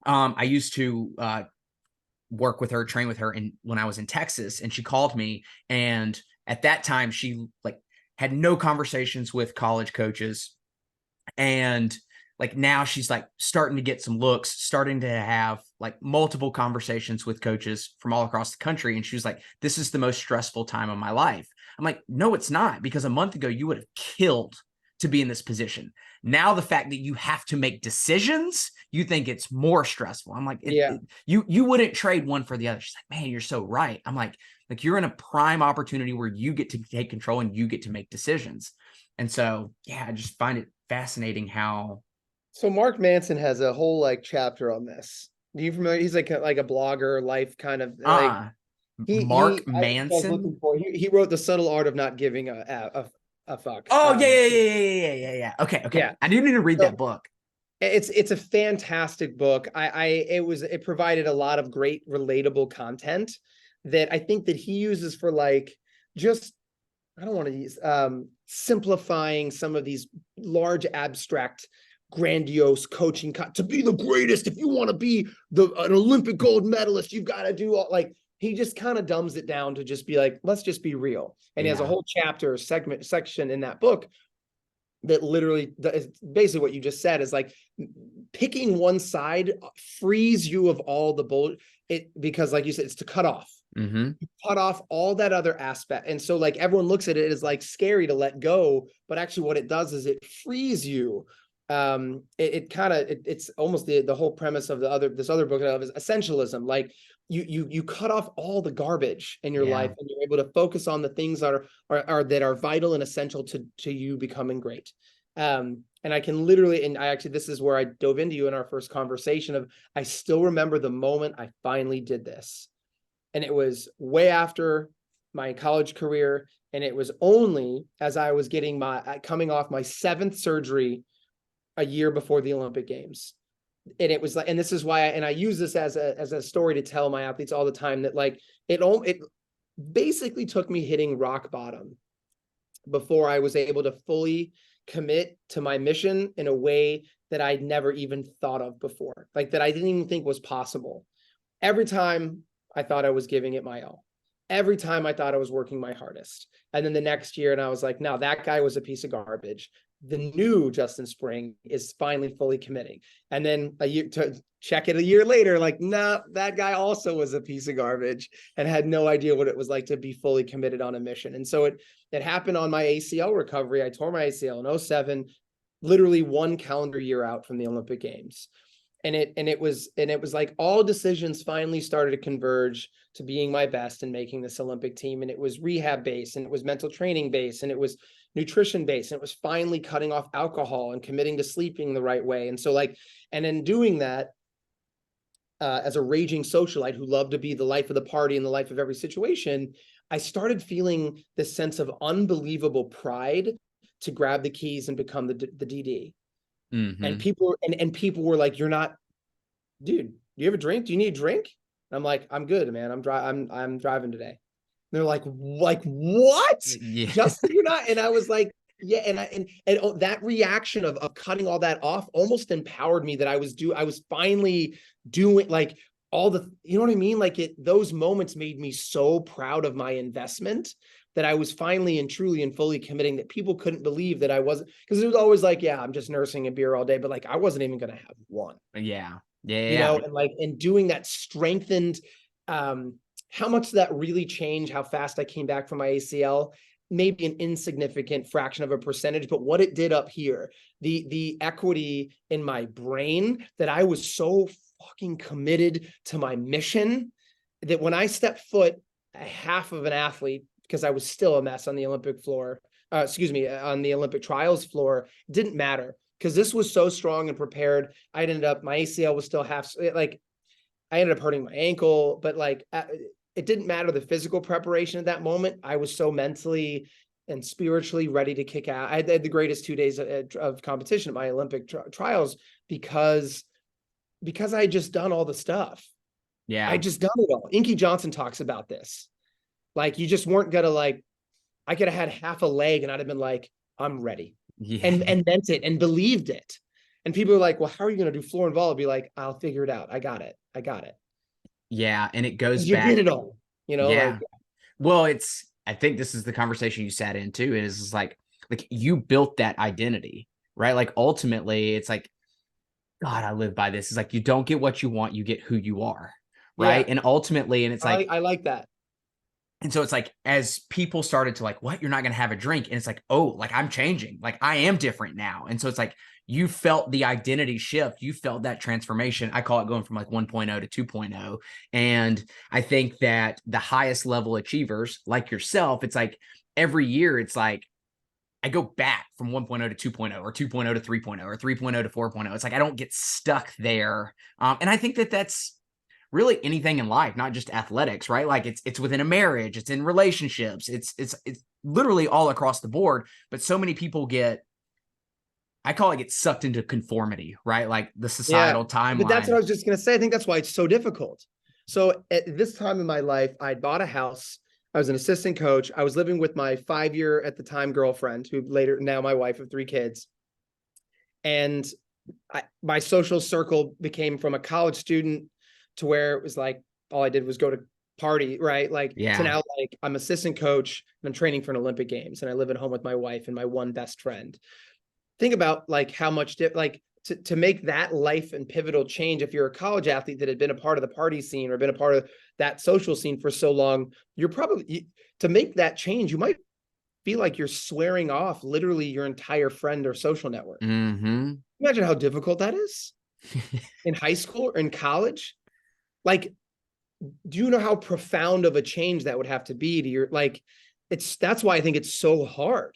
I used to work with her, train with her, and when I was in Texas, and she called me, and at that time she like had no conversations with college coaches, and like now she's like starting to get some looks, starting to have like multiple conversations with coaches from all across the country. And she was like, this is the most stressful time of my life. I'm like, no, it's not, because a month ago you would have killed to be in this position. Now the fact that you have to make decisions, you think it's more stressful. I'm like, you wouldn't trade one for the other. She's like, man, you're so right. I'm like you're in a prime opportunity where you get to take control and you get to make decisions. And so, yeah, I just find it fascinating how. So Mark Manson has a whole like chapter on this. Are you familiar? He's like a blogger, life kind of like Mark I was Manson. looking for. He wrote The Subtle Art of Not Giving a Fuck. Oh yeah. Okay. Yeah. I do need to read that book. It's a fantastic book. It provided a lot of great relatable content that I think that he uses for like, just, I don't want to use simplifying some of these large abstract grandiose coaching to be the greatest. If you want to be an Olympic gold medalist, you've got to do all, like, he just kind of dumbs it down to just be like, let's just be real. And he has a whole section in that book that literally is basically what you just said, is like picking one side frees you of all the bull. Because like you said, it's to cut off. You cut off all that other aspect. And so like everyone looks at it as like scary to let go, but actually what it does is it frees you. It's almost the whole premise of this other book is essentialism. Like you cut off all the garbage in your life, and you're able to focus on the things that are vital and essential to you becoming great. And I can literally, and this is where I dove into you in our first conversation of, I still remember the moment I finally did this. And it was way after my college career. And it was only as I was coming off my 7th surgery a year before the Olympic Games. And it was like, and this is why I use this as a story to tell my athletes all the time, that like, it basically took me hitting rock bottom before I was able to fully commit to my mission in a way that I'd never even thought of before, like that I didn't even think was possible. Every time I thought I was giving it my all. Every time I thought I was working my hardest. And then the next year, and I was like, no, that guy was a piece of garbage. The new Justin Spring is finally fully committing. And then a year to check it a year later, like, no, that guy also was a piece of garbage and had no idea what it was like to be fully committed on a mission. And so it happened on my ACL recovery. I tore my ACL in 2007, literally 1 calendar year out from the Olympic Games. And it was like all decisions finally started to converge to being my best and making this Olympic team. And it was rehab based, and it was mental training based, and it was nutrition based, and it was finally cutting off alcohol and committing to sleeping the right way. And so like, and in doing that, as a raging socialite who loved to be the life of the party and the life of every situation, I started feeling this sense of unbelievable pride to grab the keys and become the DD. And people were like, you're not, dude, do you have a drink? Do you need a drink? And I'm like, I'm good, man. I'm driving today. And they're like, what? Yeah. Justin, you're not? And I was like, Yeah, and that reaction of cutting all that off almost empowered me that I was finally doing like all the, you know what I mean? Like those moments made me so proud of my investment that I was finally and truly and fully committing, that people couldn't believe that I wasn't, because it was always like, yeah, I'm just nursing a beer all day, but like I wasn't even gonna have one. Yeah. Yeah. You Yeah. know, and like and doing that strengthened, how much did that really change how fast I came back from my ACL? Maybe an insignificant fraction of a percentage, but what it did up here, the equity in my brain, that I was so fucking committed to my mission that when I stepped foot a half of an athlete, because I was still a mess on the Olympic floor, on the Olympic trials floor, it didn't matter because this was so strong and prepared. I ended up, my ACL was still half, like I ended up hurting my ankle, but like it didn't matter the physical preparation at that moment. I was so mentally and spiritually ready to kick out. I had the greatest 2 days of competition at my Olympic trials because I had just done all the stuff. I Yeah. just done it all. Inky Johnson talks about this. Like you just weren't gonna like, I could have had half a leg and I'd have been like, I'm ready. Yeah. And meant it and believed it. And people are like, well, how are you going to do floor and volley? I'll be like, I'll figure it out. I got it. I got it. Yeah. And it goes Because you did back. it all, Yeah. like, Well, I think this is the conversation you sat into, is like you built that identity, right? Like ultimately it's like, God, I live by this. It's like, you don't get what you want, you get who you are. Right. yeah, And ultimately, and it's like, I like that. and so it's like, as people started to like, what, you're not going to have a drink. And it's like, oh, like I'm changing. Like I am different now. And so it's like, you felt the identity shift. You felt that transformation. I call it going from like 1.0 to 2.0. And I think that the highest level achievers like yourself, it's like every year, it's like, I go back from 1.0 to 2.0 or 2.0 to 3.0 or 3.0 to 4.0. It's like, I don't get stuck there. And I think that that's really anything in life, not just athletics, right? Like it's within a marriage, it's in relationships, it's literally all across the board. But so many people I call it get sucked into conformity, right? Like the Yeah. societal But that's what I timeline. was just going to say. I think that's why it's so difficult. So at this time in my life, I'd bought a house. I was an assistant coach. I was living with my 5-year at the time girlfriend, who later, now my wife of 3 kids. And my social circle became from a college student to where it was like all I did was go to party, right? Like to Yeah. now, like I'm assistant coach and I'm training for an Olympic Games, and I live at home with my wife and my one best friend. Think about like how much like to make that life and pivotal change. If you're a college athlete that had been a part of the party scene or been a part of that social scene for so long, you're probably, to make that change, you might feel like you're swearing off literally your entire friend or social network. Mm-hmm. Imagine how difficult that is in high school or in college. Like, do you know how profound of a change that would have to be to your, like, that's why I think it's so hard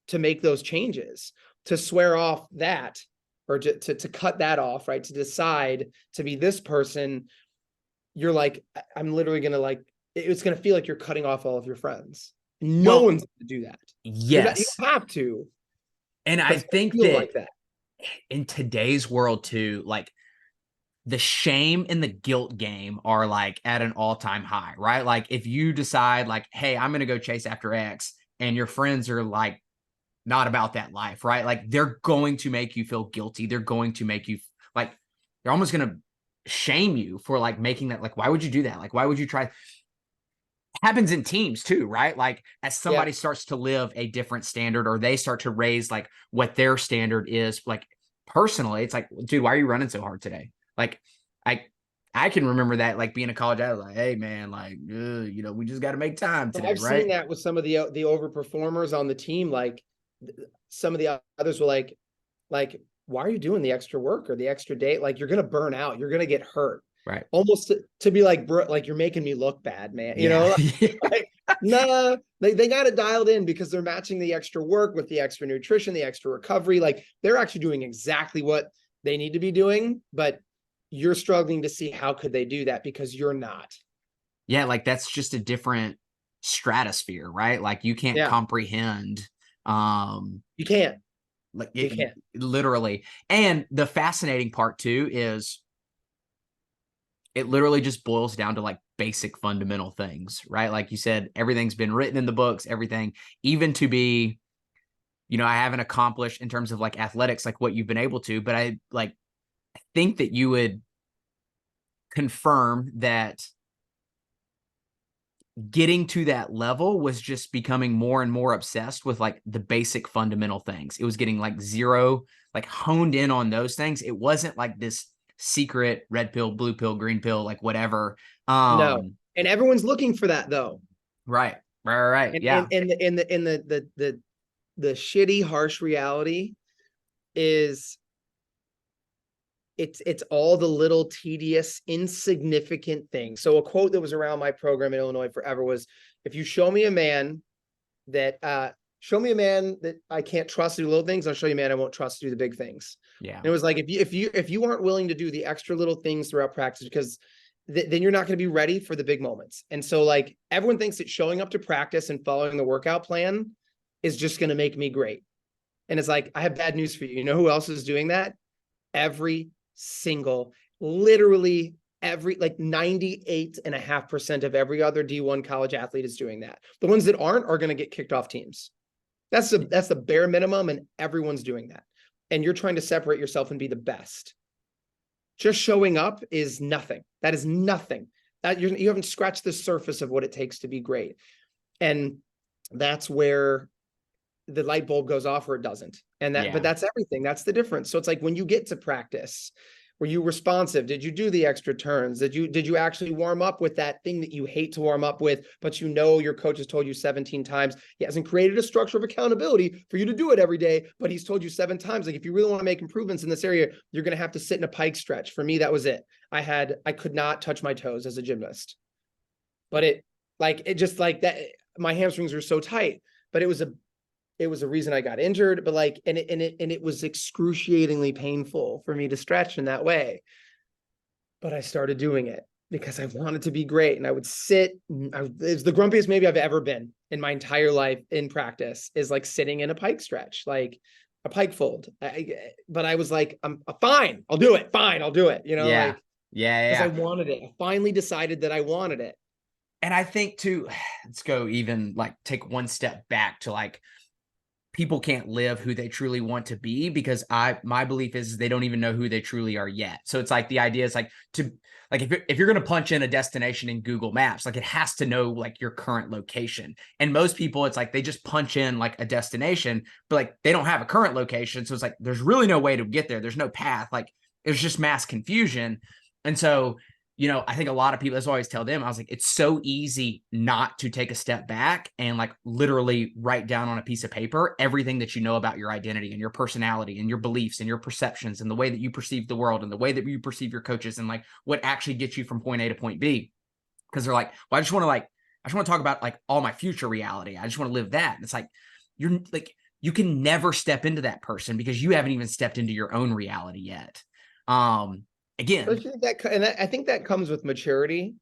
to make those changes, to swear off that, or to cut that off, right? To decide to be this person. You're like, I'm literally going to like, it's going to feel like you're cutting off all of your friends. No Well, one's going to do that. You're not, you yes. don't have to, And but I it's going to think feel that like that. in today's world too, like the shame and the guilt game are like at an all-time high, right? Like if you decide like, hey, I'm going to go chase after X, and your friends are like not about that life, right? Like they're going to make you feel guilty. They're going to make you like, they're almost going to shame you for like making that. Like, why would you do that? Like, why would you try? It happens in teams too, right? Like as Yeah. somebody starts to live a different standard, or they start to raise like what their standard is, like personally, it's like, dude, why are you running so hard today? Like, I I can remember that, like being a college athlete, like, hey man, like, we just got to make time today, I've seen right? that with some of the overperformers on the team. Like some of the others were like, why are you doing the extra work or the extra day? Like you're gonna burn out, you're gonna get hurt. Right. Almost to be like, bro, like you're making me look bad, man. Yeah. Like nah, they got it dialed in because they're matching the extra work with the extra nutrition, the extra recovery. Like they're actually doing exactly what they need to be doing, but you're struggling to see how could they do that because you're not. Yeah, like that's just a different stratosphere, right? Like you can't Yeah, comprehend you can't. like You it can't. literally. And the fascinating part too is it literally just boils down to like basic fundamental things, right? Like you said, everything's been written in the books, everything, even to be I haven't accomplished in terms of like athletics, like what you've been able to, but I think that you would confirm that getting to that level was just becoming more and more obsessed with like the basic fundamental things. It was getting like zero, like honed in on those things. It wasn't like this secret red pill, blue pill, green pill, like whatever. No. And everyone's looking for that though. Right. Right. Yeah. The shitty, harsh reality is it's all the little tedious, insignificant things. So a quote that was around my program in Illinois forever was, if you show me a man that I can't trust to do little things, I'll show you a man I won't trust to do the big things. Yeah. And it was like, if you aren't willing to do the extra little things throughout practice, because then you're not going to be ready for the big moments. And so like everyone thinks that showing up to practice and following the workout plan is just going to make me great. And it's like, I have bad news for you. You know who else is doing that? Literally every, like 98.5% of every other D1 college athlete is doing that. The ones that aren't are going to get kicked off teams. That's the bare minimum, and everyone's doing that. And you're trying to separate yourself and be the best. Just showing up is nothing. That is nothing. You haven't scratched the surface of what it takes to be great. And that's where the light bulb goes off, or it doesn't. But that's everything. That's the difference. So it's like when you get to practice, were you responsive? Did you do the extra turns? Did you actually warm up with that thing that you hate to warm up with, but your coach has told you 17 times? He hasn't created a structure of accountability for you to do it every day, but he's told you 7 times. Like, if you really want to make improvements in this area, you're going to have to sit in a pike stretch. For me, that was it. I could not touch my toes as a gymnast, but it just like that. My hamstrings were so tight, but it was a reason I got injured, but it was excruciatingly painful for me to stretch in that way. But I started doing it because I wanted to be great. And I would sit, it's the grumpiest maybe I've ever been in my entire life in practice, is like sitting in a pike stretch, like a pike fold. But I was like, I'm fine. I'll do it. Fine. I'll do it. Yeah. Because I wanted it. I finally decided that I wanted it. And I think too, let's go even like take one step back to like, people can't live who they truly want to be, because my belief is they don't even know who they truly are yet. So it's like, the idea is like if you're going to punch in a destination in Google Maps, like it has to know like your current location. And most people, it's like they just punch in like a destination, but like they don't have a current location. So it's like, there's really no way to get there. There's no path. Like there's just mass confusion. And so, I think a lot of people, that's what I always tell them. I was like, it's so easy not to take a step back and like literally write down on a piece of paper everything that you know about your identity and your personality and your beliefs and your perceptions and the way that you perceive the world and the way that you perceive your coaches and like what actually gets you from point A to point B. Because they're like, well, I just want to talk about like all my future reality. I just want to live that. And it's like, you're like, you can never step into that person because you haven't even stepped into your own reality yet. Again, I think that comes with maturity.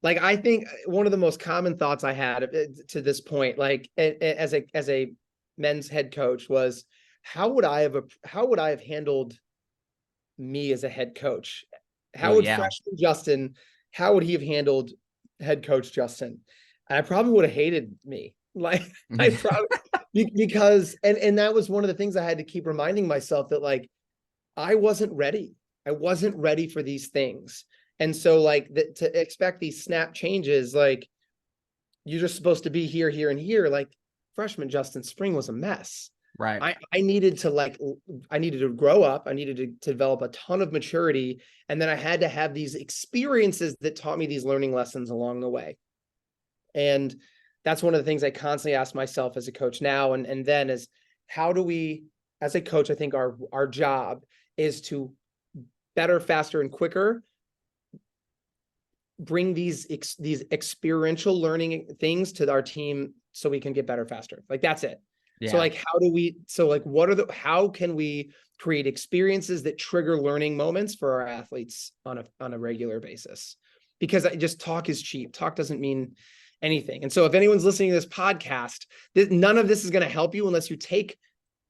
Like, I think one of the most common thoughts I had to this point, like as a men's head coach, was how would I have handled me as a head coach? How would freshman Justin, how would he have handled head coach Justin? And I probably would have hated me. Like, I probably because that was one of the things I had to keep reminding myself, that like I wasn't ready. I wasn't ready for these things. And so like to expect these snap changes, like you're just supposed to be here, here, and here. Like freshman Justin Spring was a mess. Right. I needed to grow up. I needed to develop a ton of maturity. And then I had to have these experiences that taught me these learning lessons along the way. And that's one of the things I constantly ask myself as a coach now. And then is, how do we, as a coach, I think our job is to better, faster, and quicker bring these experiential learning things to our team so we can get better faster. Like, that's it. Yeah. So like, how can we create experiences that trigger learning moments for our athletes on a regular basis? Because just talk is cheap. Talk doesn't mean anything. And so if anyone's listening to this podcast, none of this is going to help you unless you take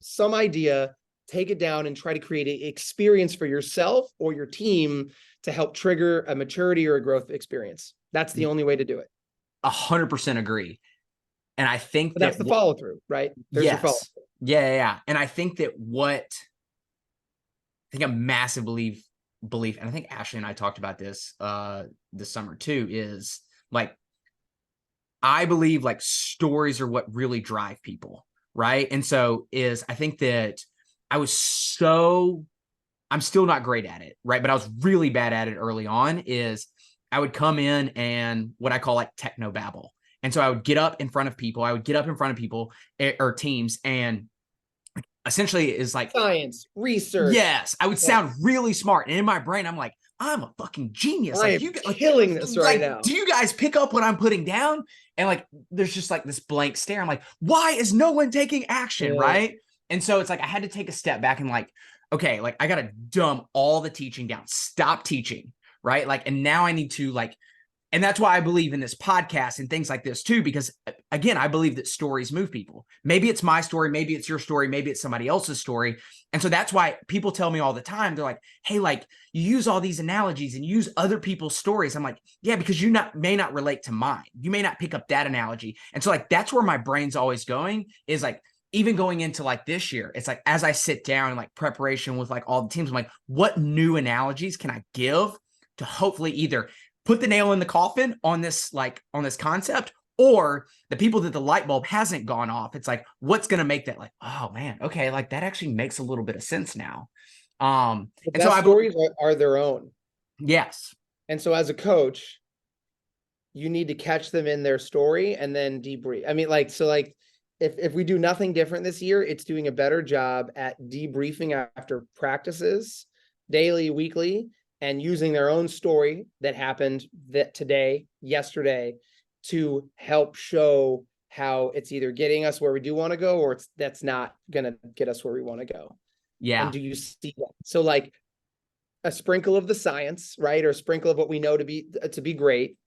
some idea, take it down, and try to create an experience for yourself or your team to help trigger a maturity or a growth experience. That's the only way to do it. 100% agree. And I think that's the follow through, right? Yes. Yeah. And I think that I think a massive belief, and I think Ashley and I talked about this this summer too, is like, I believe like stories are what really drive people, right? And so I think that I was I'm still not great at it, right? But I was really bad at it early on. Is I would come in and what I call like techno babble. And so I would get up in front of people. Or teams, and essentially is like, Science, research. yes, I would Yeah. sound really smart. And in my brain, I'm like, I'm a fucking genius. I Like, am you killing this right now. do you guys pick up what I'm putting down? And like, there's just like this blank stare. I'm like, why is no one taking action? Yeah. Right. And so it's like, I had to take a step back and like, okay, like I got to dumb all the teaching down, stop teaching. Right. Like, and now I need to like, and that's why I believe in this podcast and things like this too, because again, I believe that stories move people. Maybe it's my story, maybe it's your story, maybe it's somebody else's story. And so that's why people tell me all the time, they're like, hey, like you use all these analogies and use other people's stories. I'm like, yeah, because you may not relate to mine. You may not pick up that analogy. And so like, that's where my brain's always going, is like, even going into like this year, it's like, as I sit down and like preparation with like all the teams, I'm like, what new analogies can I give to hopefully either put the nail in the coffin on this concept, or the people that the light bulb hasn't gone off. It's like, what's going to make that like, oh man, okay, like that actually makes a little bit of sense now. The and so stories are their own. Yes. And so as a coach, you need to catch them in their story and then debrief. I mean, like, so like if we do nothing different this year, it's doing a better job at debriefing after practices, daily, weekly, and using their own story that happened yesterday, to help show how it's either getting us where we do want to go, or that's not going to get us where we want to go. Yeah. And do you see that? So like a sprinkle of the science, right? Or a sprinkle of what we know to be great,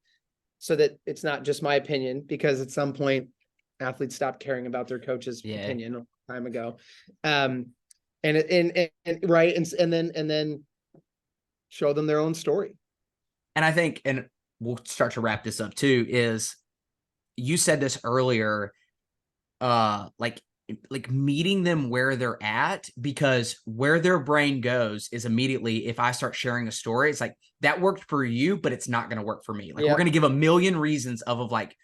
so that it's not just my opinion, because at some point athletes stopped caring about their coach's opinion a long time ago. And then show them their own story. And I think, and we'll start to wrap this up too, is you said this earlier, like meeting them where they're at, because where their brain goes is immediately, if I start sharing a story, it's like, that worked for you, but it's not going to work for me. Like, we're going to give a million reasons of like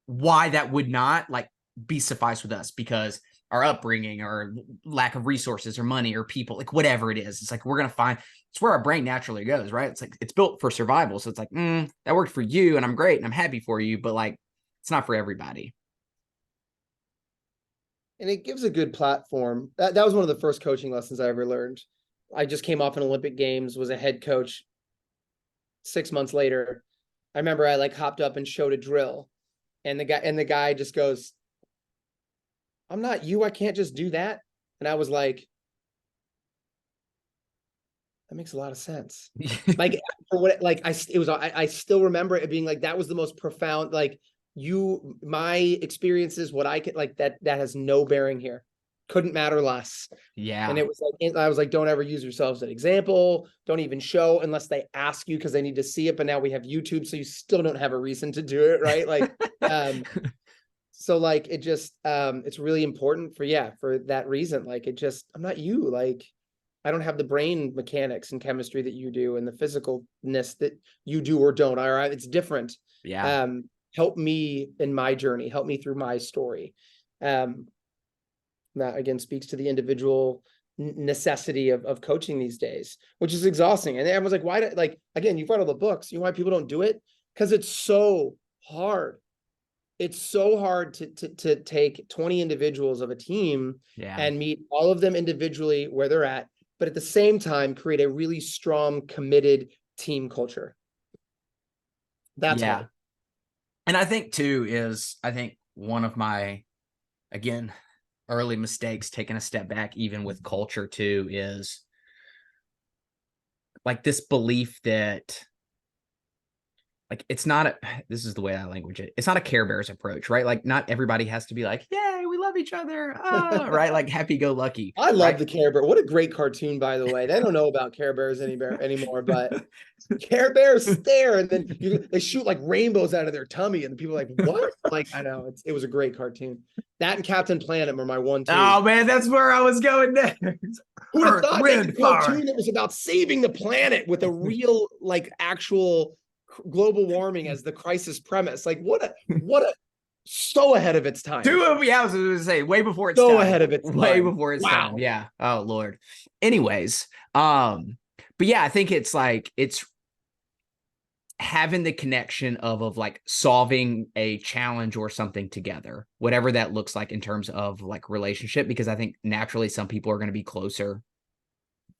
why that would not like be suffice with us, because our upbringing or lack of resources or money or people, like whatever it is, it's like, we're going to find, it's where our brain naturally goes, right? It's like, it's built for survival. So it's like, that worked for you and I'm great and I'm happy for you, but like, it's not for everybody. And it gives a good platform. That was one of the first coaching lessons I ever learned. I just came off an Olympic Games, was a head coach. 6 months later, I remember I like hopped up and showed a drill, and the guy just goes, I'm not you, I can't just do that. And I was like, that makes a lot of sense. Like, for what, like, I still remember it being like, that was the most profound, like, my experiences, what I could, like, that has no bearing here. Couldn't matter less. Yeah. And it was like, I was like, don't ever use yourselves as an example. Don't even show unless they ask you, because they need to see it. But now we have YouTube, so you still don't have a reason to do it, right? Like, so like, it just, it's really important for that reason. Like, it just, I'm not you. Like, I don't have the brain mechanics and chemistry that you do, and the physicalness that you do or don't. All right. It's different. Yeah. Help me in my journey, help me through my story. That again speaks to the individual necessity of coaching these days, which is exhausting. And everyone's like, why, like, again, you've read all the books, you know why people don't do it? Because it's so hard. It's so hard to take 20 individuals of a team and meet all of them individually where they're at, but at the same time create a really strong, committed team culture. That's hard. And I think too is, I think one of my, again, early mistakes, taking a step back, even with culture too, is like this belief that like, it's not this is the way I language it. It's not a Care Bears approach, right? Like, not everybody has to be like, yay, we love love each other. Right. Like happy go lucky. I love Right. the Care Bear. What a great cartoon, by the way. They don't know about Care Bears anymore, but Care Bears stare, and then they shoot like rainbows out of their tummy, and people are like, "What?" Like, I know it was a great cartoon. That and Captain Planet were my 1-2. Oh man, that's where I was going next. Who'd have Earth, thought they had a wind, fire. cartoon that was about saving the planet with a real, like, actual global warming as the crisis premise? Like, what a so ahead of its time. Yeah, I was going to say way before its So time. ahead of its time. Way before its Wow. time. Yeah. Oh Lord. Anyways, but yeah, I think it's like it's having the connection of like solving a challenge or something together, whatever that looks like in terms of like relationship, because I think naturally some people are going to be closer.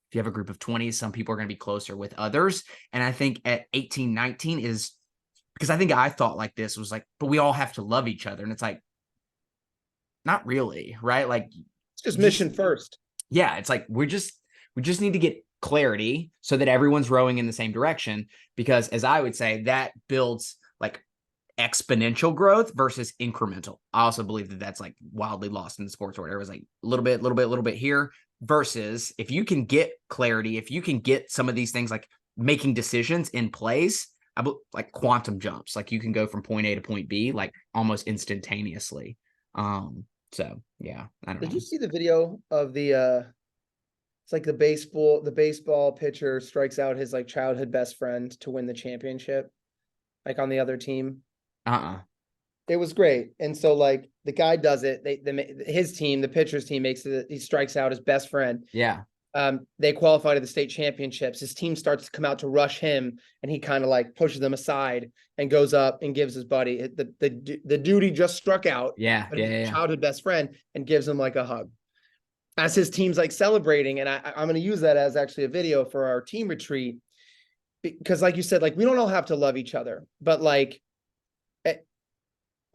If you have a group of 20, some people are going to be closer with others. And I think at 18, 19 is because I think I thought like this was like, but we all have to love each other. And it's like, not really, right? Like it's just mission first. Yeah. It's like, we just need to get clarity so that everyone's rowing in the same direction, because as I would say, that builds like exponential growth versus incremental. I also believe that that's like wildly lost in the sports world. It was like a little bit here versus if you can get clarity, if you can get some of these things like making decisions in place, like quantum jumps, like you can go from point A to point B like almost instantaneously. So yeah, I don't know. Did you see the video of the it's like the baseball pitcher strikes out his like childhood best friend to win the championship, like on the other team? It was great. And so like the guy does it, his team, the pitcher's team makes it, he strikes out his best friend. Yeah. They qualify to the state championships. His team starts to come out to rush him, and he kind of like pushes them aside and goes up and gives his buddy the dude he just struck out. Yeah. Childhood best friend, and gives him like a hug as his team's like celebrating. And I'm going to use that as actually a video for our team retreat, because like you said, like we don't all have to love each other, but like,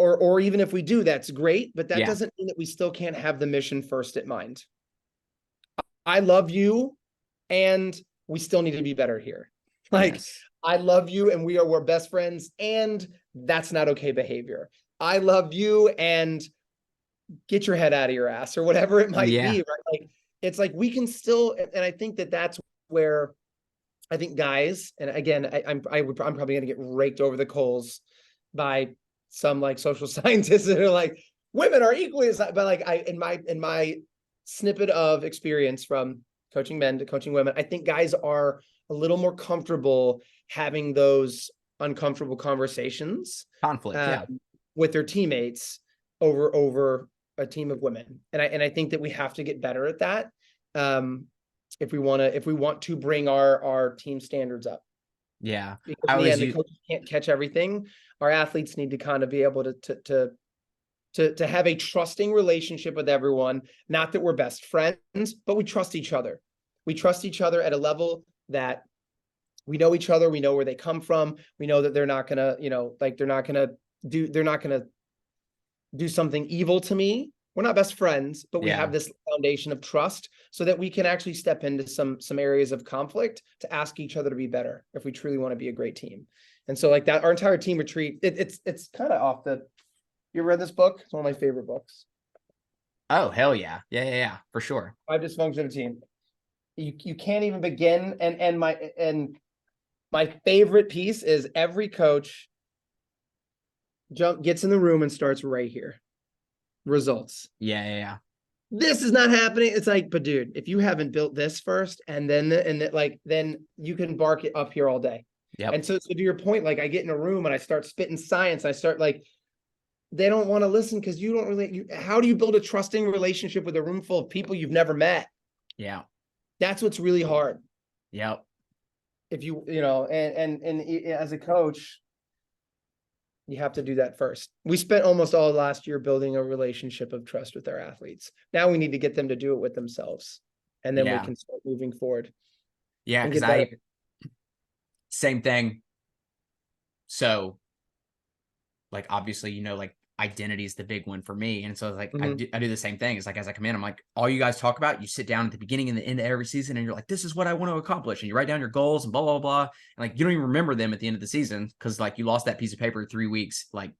or even if we do, that's great, but that doesn't mean that we still can't have the mission first at mind. I love you, and we still need to be better here. Like, yes. I love you, and we're best friends, and that's not okay behavior. I love you, and get your head out of your ass, or whatever it might be, right? Like, it's like we can still, and I think that that's where I think guys, and again, I'm probably going to get raked over the coals by some like social scientists that are like, women are equally as, but like in my snippet of experience from coaching men to coaching women, I think guys are a little more comfortable having those uncomfortable conversations, conflict, with their teammates over a team of women. And I think that we have to get better at that. If we want to bring our team standards up. Yeah. Because in the end, the coaches can't catch everything. Our athletes need to kind of be able to have a trusting relationship with everyone. Not that we're best friends, but we trust each other. We trust each other at a level that we know each other. We know where they come from. We know that they're not gonna, they're not gonna do something evil to me. We're not best friends, but we have this foundation of trust so that we can actually step into some areas of conflict to ask each other to be better if we truly want to be a great team. And so like that, our entire team retreat, it's kind of off the, you ever read this book? It's one of my favorite books. Oh, hell yeah. Yeah, for sure. 5 Dysfunctions of a Team. You can't even begin. And my favorite piece is every coach gets in the room and starts right here. Results. Yeah. This is not happening. It's like, but dude, if you haven't built this first, and then you can bark it up here all day. Yeah. And so to your point, like I get in a room and I start spitting science. I start like, they don't want to listen because you don't really. How do you build a trusting relationship with a room full of people you've never met? Yeah, that's what's really hard. Yep. If and as a coach, you have to do that first. We spent almost all last year building a relationship of trust with our athletes. Now we need to get them to do it with themselves, and then we can start moving forward. Yeah, because same thing. So, like, obviously, like identity is the big one for me. And so like, I do the same thing. It's like, as I come in, I'm like, all you guys talk about, you sit down at the beginning and the end of every season and you're like, this is what I want to accomplish. And you write down your goals and blah, blah, blah. And like, you don't even remember them at the end of the season. Cause like you lost that piece of paper 3 weeks, like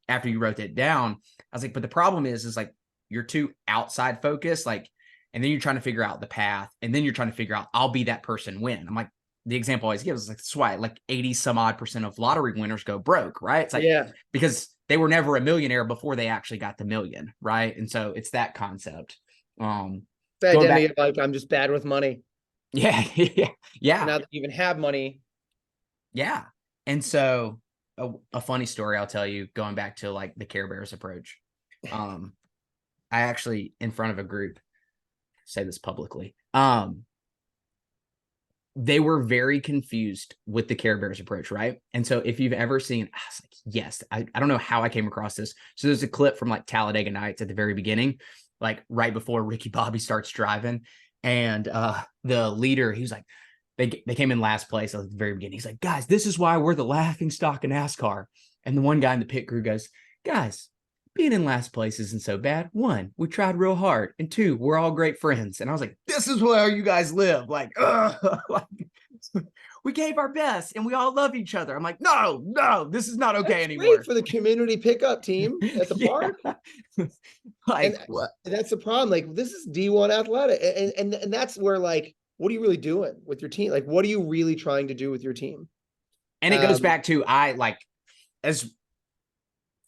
after you wrote that down. I was like, but the problem is like you're too outside focused, like, and then you're trying to figure out the path, and then you're trying to figure out, I'll be that person when. I'm like, the example I always give is like, that's why like 80 some odd % of lottery winners go broke, right? It's like, because they were never a millionaire before they actually got the million, right? And so it's that concept. The identity of like, I'm just bad with money. Yeah. Yeah. And now that you even have money. Yeah. And so a funny story I'll tell you, going back to like the Care Bears approach. I actually, in front of a group, say this publicly. They were very confused with the Care Bears approach, right? And so if you've ever seen, I was like, yes, I don't know how I came across this. So there's a clip from like Talladega Nights at the very beginning, like right before Ricky Bobby starts driving. And the leader, he was like, they came in last place at the very beginning. He's like, guys, this is why we're the laughing stock of NASCAR. And the one guy in the pit crew goes, guys, being in last place isn't so bad. 1, we tried real hard. And 2, we're all great friends. And I was like, this is where you guys live. Like, like we gave our best and we all love each other. I'm like, no, this is not okay anymore. Great for the community pickup team at the park. Like, and that's the problem. Like, this is D1 athletic. And that's where, like, what are you really doing with your team? Like, what are you really trying to do with your team? And it goes back to, as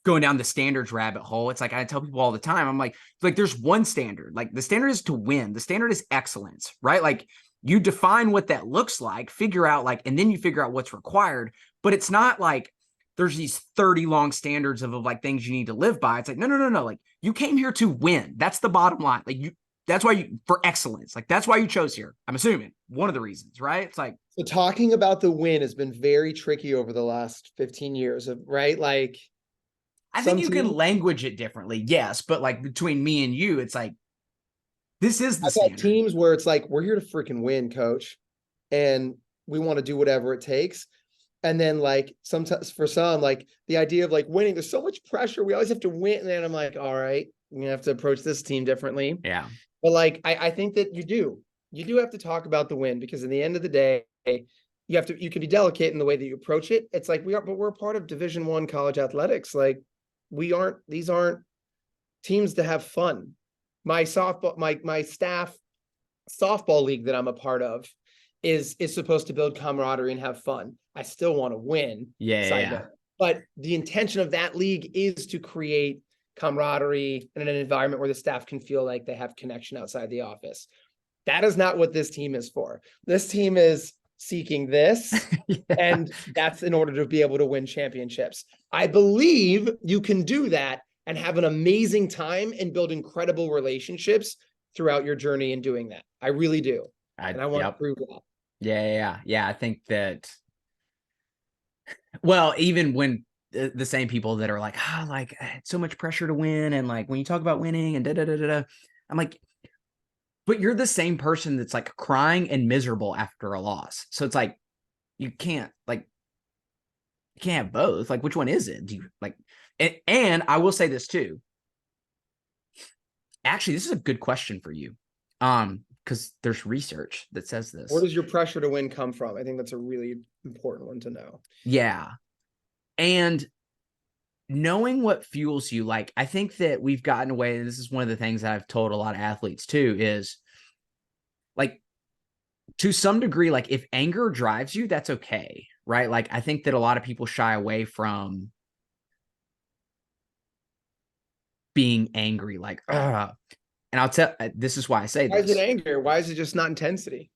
going down the standards rabbit hole, it's like I tell people all the time, I'm like there's one standard. Like, the standard is to win. The standard is excellence, right? Like, you define what that looks like, figure out like, and then you figure out what's required. But it's not like there's these 30 long standards of like things you need to live by. It's like, no. Like, you came here to win. That's the bottom line. Like, that's why you, for excellence, like that's why you chose here. I'm assuming one of the reasons, right? It's like, so talking about the win has been very tricky over the last 15 years of, right? Like, I think you can language it differently. Yes. But like between me and you, it's like, this is the standard. Teams where it's like, we're here to freaking win, coach. And we want to do whatever it takes. And then like sometimes for some, like the idea of like winning, there's so much pressure. We always have to win. And then I'm like, all right, we're gonna have to approach this team differently. Yeah. But like, I think that you do have to talk about the win, because in the end of the day, you can be delicate in the way that you approach it. It's like but we're part of Division I college athletics. Like, these aren't teams to have fun. My softball, my staff softball league that I'm a part of is supposed to build camaraderie and have fun. I still want to win. Yeah. But the intention of that league is to create camaraderie and an environment where the staff can feel like they have connection outside the office. That is not what this team is for. This team is seeking this, and that's in order to be able to win championships. I believe you can do that and have an amazing time and build incredible relationships throughout your journey in doing that. I really do. And I want to prove that. Yeah. I think that, well, even when the same people that are like, so much pressure to win. And like, when you talk about winning and I'm like, but you're the same person that's like crying and miserable after a loss. So it's like, you can't have both. Like, which one is it? Do you like, and I will say this too. Actually, this is a good question for you. Because there's research that says this. Where does your pressure to win come from? I think that's a really important one to know. Yeah. And knowing what fuels you, like, I think that we've gotten away, and this is one of the things that I've told a lot of athletes too, is like, to some degree, like, if anger drives you, that's okay, right? Like, I think that a lot of people shy away from being angry, like, and I'll tell, this is why I say this. Why is it anger? Why is it just not intensity?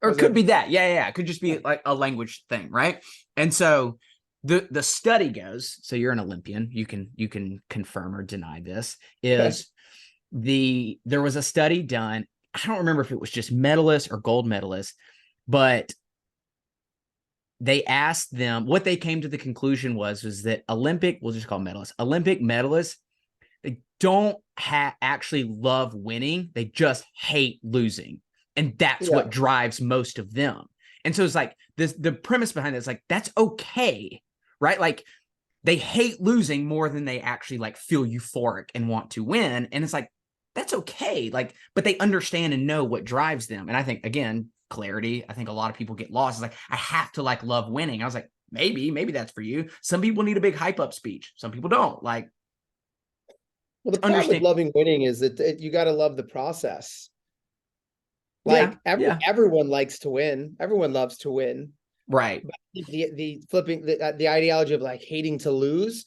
Or it could be that. Yeah. It could just be like a language thing, right? And so the study goes, so you're an Olympian, you can confirm or deny this, is there was a study done. I don't remember if it was just medalists or gold medalists, but they asked them, what they came to the conclusion was that we'll just call medalists, Olympic medalists, they don't actually love winning. They just hate losing. And that's what drives most of them. And so it's like the premise behind it is like, that's okay, right? Like, they hate losing more than they actually like feel euphoric and want to win. And it's like, that's okay. Like, but they understand and know what drives them. And I think, again, clarity, I think a lot of people get lost. It's like, I have to like love winning. I was like, maybe that's for you. Some people need a big hype up speech. Some people don't. Like, Well, the to problem with understand. loving winning is that you got to love the process. Yeah, Like yeah, everyone likes to win. Everyone loves to win. right. But the flipping the ideology of like hating to lose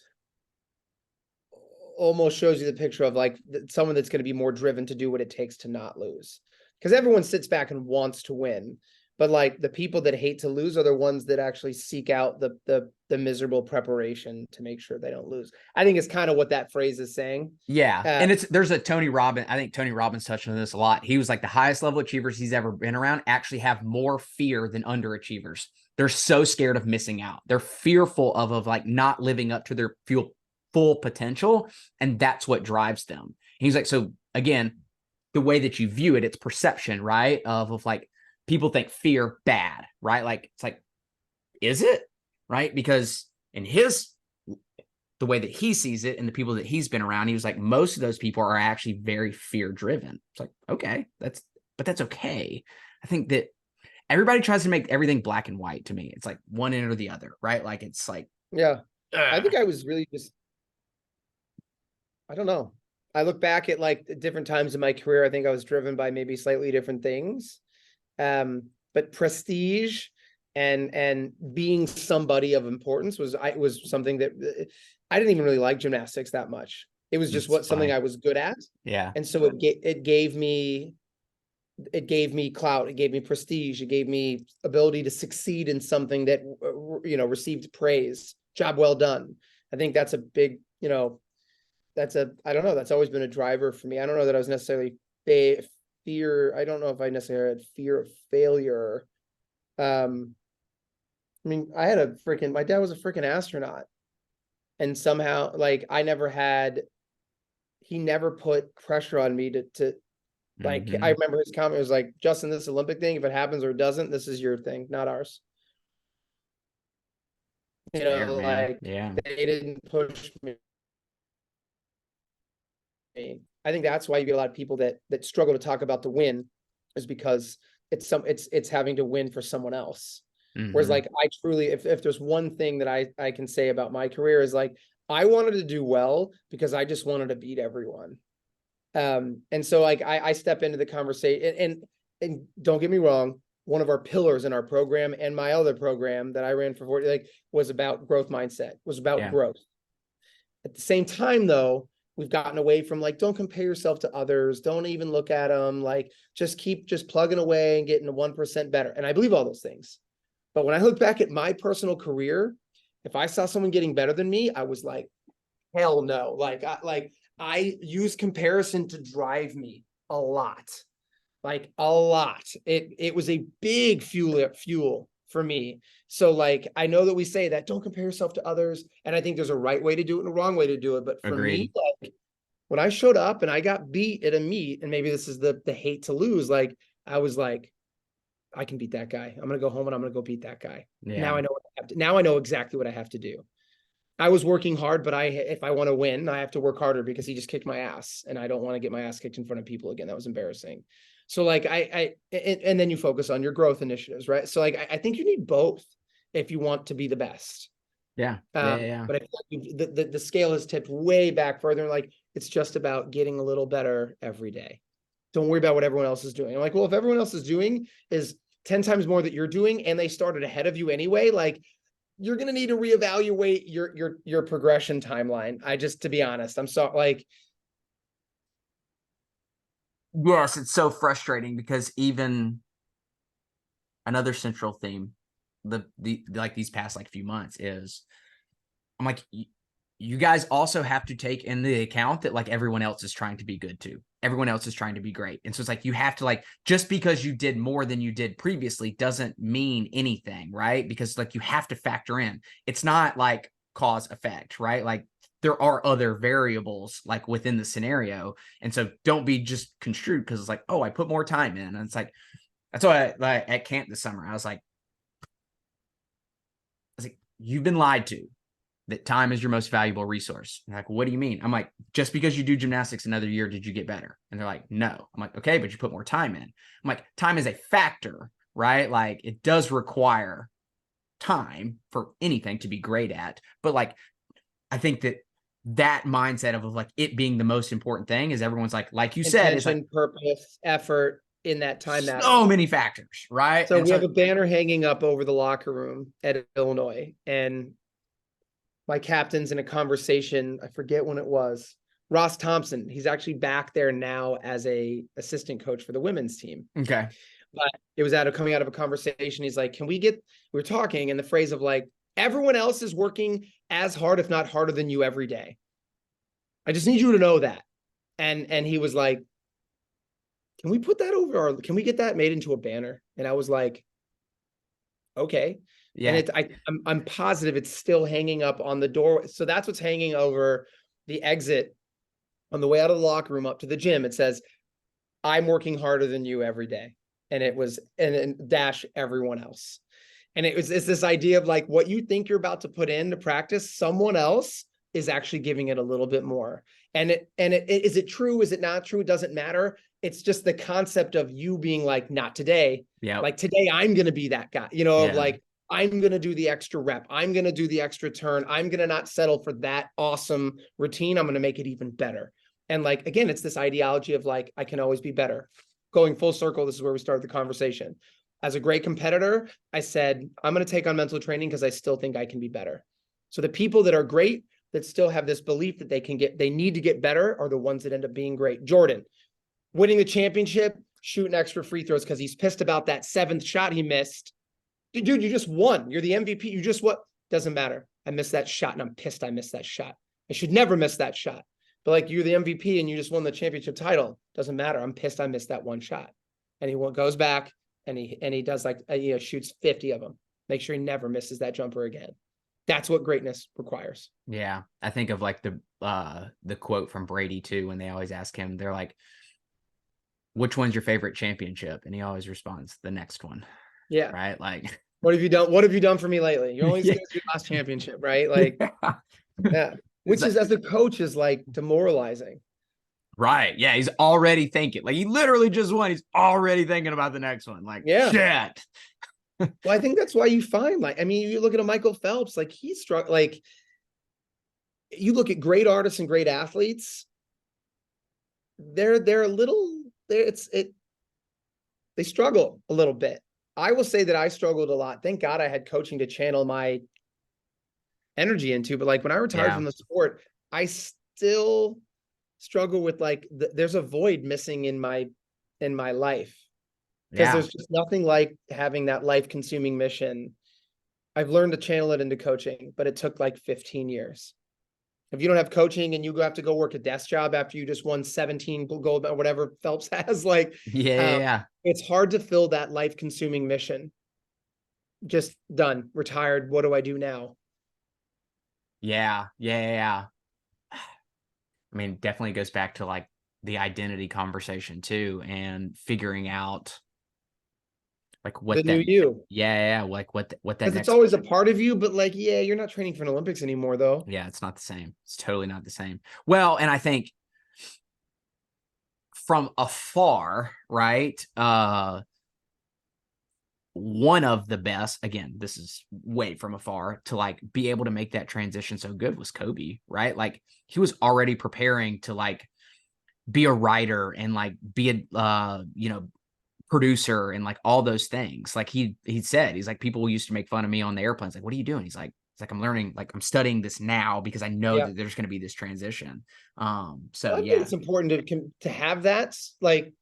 almost shows you the picture of like someone that's going to be more driven to do what it takes to not lose. Because everyone sits back and wants to win, but like the people that hate to lose are the ones that actually seek out the miserable preparation to make sure they don't lose. I think it's kind of what that phrase is saying. Yeah. And there's a Tony Robbins. I think Tony Robbins touched on this a lot. He was like the highest level achievers he's ever been around actually have more fear than underachievers. They're so scared of missing out. They're fearful of like not living up to their full potential. And that's what drives them. And he's like, so again, the way that you view it, it's perception, right? Of like people think fear bad, right? Like it's like, is it? Right? Because in the way that he sees it and the people that he's been around, he was like, most of those people are actually very fear driven. It's like, okay, that's okay. I think that everybody tries to make everything black and white to me. It's like one end or the other, right? Like it's like, Yeah. I think I was really just, I don't know. I look back at like different times in my career. I think I was driven by maybe slightly different things. But prestige and being somebody of importance was something that I didn't even really like gymnastics that much. It was just something I was good at. Yeah. And so it gave me clout, it gave me prestige, it gave me ability to succeed in something that received praise. Job well done. I think that's a big, I don't know, that's always been a driver for me. I don't know that I was necessarily fear. I don't know if I necessarily had fear of failure. I mean, my dad was a freaking astronaut, and somehow like he never put pressure on me to like, I remember his comment was like, Justin, this Olympic thing, if it happens or it doesn't, this is your thing, not ours. Fair, man. Like Yeah. they didn't push me. I think that's why you get a lot of people that struggle to talk about the win, is because it's having to win for someone else. Whereas like I truly, if there's one thing that I can say about my career is like I wanted to do well because I just wanted to beat everyone. And so like I step into the conversation and don't get me wrong, one of our pillars in our program and my other program that I ran for 40 like was about growth mindset, was about growth. At the same time though, we've gotten away from like, don't compare yourself to others. Don't even look at them. Like just keep plugging away and getting 1% better. And I believe all those things. But when I look back at my personal career, if I saw someone getting better than me, I was like, hell no. Like I use comparison to drive me a lot. Like a lot. It was a big fuel for me. So like I know that we say that don't compare yourself to others. And I think there's a right way to do it and a wrong way to do it. But for me, like when I showed up and I got beat at a meet, and maybe this is the hate to lose, like I was like, I can beat that guy. I'm gonna go home and I'm gonna go beat that guy. Yeah. Now I know what I have to, now I know exactly what I have to do. I was working hard, but if I want to win, I have to work harder because he just kicked my ass, and I don't want to get my ass kicked in front of people again. That was embarrassing. So like and then you focus on your growth initiatives, right? So like I think you need both if you want to be the best. Yeah. But I feel like the scale has tipped way back further. Like it's just about getting a little better every day. Don't worry about what everyone else is doing. I'm like, well, if everyone else is doing is 10 times more that you're doing, and they started ahead of you anyway, like you're going to need to reevaluate your progression timeline. To be honest, I'm sorry. Like, yes, it's so frustrating because even another central theme, the like these past like few months is, I'm like, you guys also have to take in the account that like everyone else is trying to be good too. Everyone else is trying to be great. And so it's like, you have to like, just because you did more than you did previously doesn't mean anything, right? Because like you have to factor in, it's not like cause effect, right? Like there are other variables like within the scenario. And so don't be just construed because it's like, oh, I put more time in. And it's like, that's why like at camp this summer, I was like, you've been lied to. That time is your most valuable resource. And like, what do you mean? I'm like, just because you do gymnastics another year, did you get better? And they're like, no. I'm like, okay, but you put more time in. I'm like, time is a factor, right? Like it does require time for anything to be great at. But like, I think that that mindset of like it being the most important thing is everyone's like you said, it's like Intention, purpose, effort in that time so matters. many factors, right? So And we have so, a banner hanging up over the locker room at Illinois, and my captain's in a conversation. I forget when it was. Ross Thompson. He's actually back there now as a assistant coach for the women's team. okay. But it was coming out of a conversation. He's like, we were talking, and the phrase of like, everyone else is working as hard, if not harder than you every day. I just need you to know that. And he was like, can we put that over, or can we get that made into a banner? And I was like, okay. Yeah. And I'm positive it's still hanging up on the door. So that's what's hanging over the exit on the way out of the locker room up to the gym. It says, I'm working harder than you every day. And it was, and dash everyone else. And it's this idea of like what you think you're about to put in to practice, someone else is actually giving it a little bit more. And is it true? Is it not true? It doesn't matter. It's just the concept of you being like, not today. Yeah. Like today, I'm going to be that guy, you know, of Yeah. like, I'm going to do the extra rep. I'm going to do the extra turn. I'm going to not settle for that awesome routine. I'm going to make it even better. And like, again, it's this ideology of like, I can always be better. Going full circle, this is where we started the conversation. As a great competitor, I said, I'm going to take on mental training because I still think I can be better. So the people that are great, that still have this belief that they need to get better, are the ones that end up being great. Jordan, winning the championship, shooting extra free throws because he's pissed about that 7th shot he missed. Dude, you just won. You're the MVP. You just what? Doesn't matter. I missed that shot and I'm pissed I missed that shot. I should never miss that shot. But like, you're the MVP and you just won the championship title. Doesn't matter. I'm pissed I missed that one shot. And he goes back and he does like, shoots 50 of them. Make sure he never misses that jumper again. That's what greatness requires. Yeah. I think of like the quote from Brady too, when they always ask him, they're like, which one's your favorite championship? And he always responds, the next one. Yeah. Right. Like, what have you done? What have you done for me lately? You're only going to do last championship, right? Like, yeah. Which is, as a coach, is like demoralizing. Right. Yeah. He's already thinking, like, he literally just won. He's already thinking about the next one. Like, yeah. Shit. Well, I think that's why you find, like, I mean, you look at a Michael Phelps, like he's struck, like, you look at great artists and great athletes, they're a little, they struggle a little bit. I will say that I struggled a lot. Thank God I had coaching to channel my energy into, but like when I retired from the sport, I still struggle with like, there's a void missing in my life. Because there's just nothing like having that life-consuming mission. I've learned to channel it into coaching, but it took like 15 years. If you don't have coaching and you have to go work a desk job after you just won 17 gold or whatever Phelps has, like, it's hard to fill that life-consuming mission. Just done, retired. What do I do now? Yeah. I mean, definitely goes back to like the identity conversation too, and figuring out like what the new you. Like what that because it's always a part of you, but like, you're not training for an Olympics anymore though. Yeah, it's not the same. It's totally not the same. Well, and I think from afar, right? One of the best, again, this is way from afar, to like be able to make that transition so good was Kobe, right? Like he was already preparing to like be a writer and like be a producer and like all those things. Like he said, he's like, people used to make fun of me on the airplanes. Like, what are you doing? He's like, I'm learning, like I'm studying this now because I know that there's going to be this transition. I think it's important to have that. Like,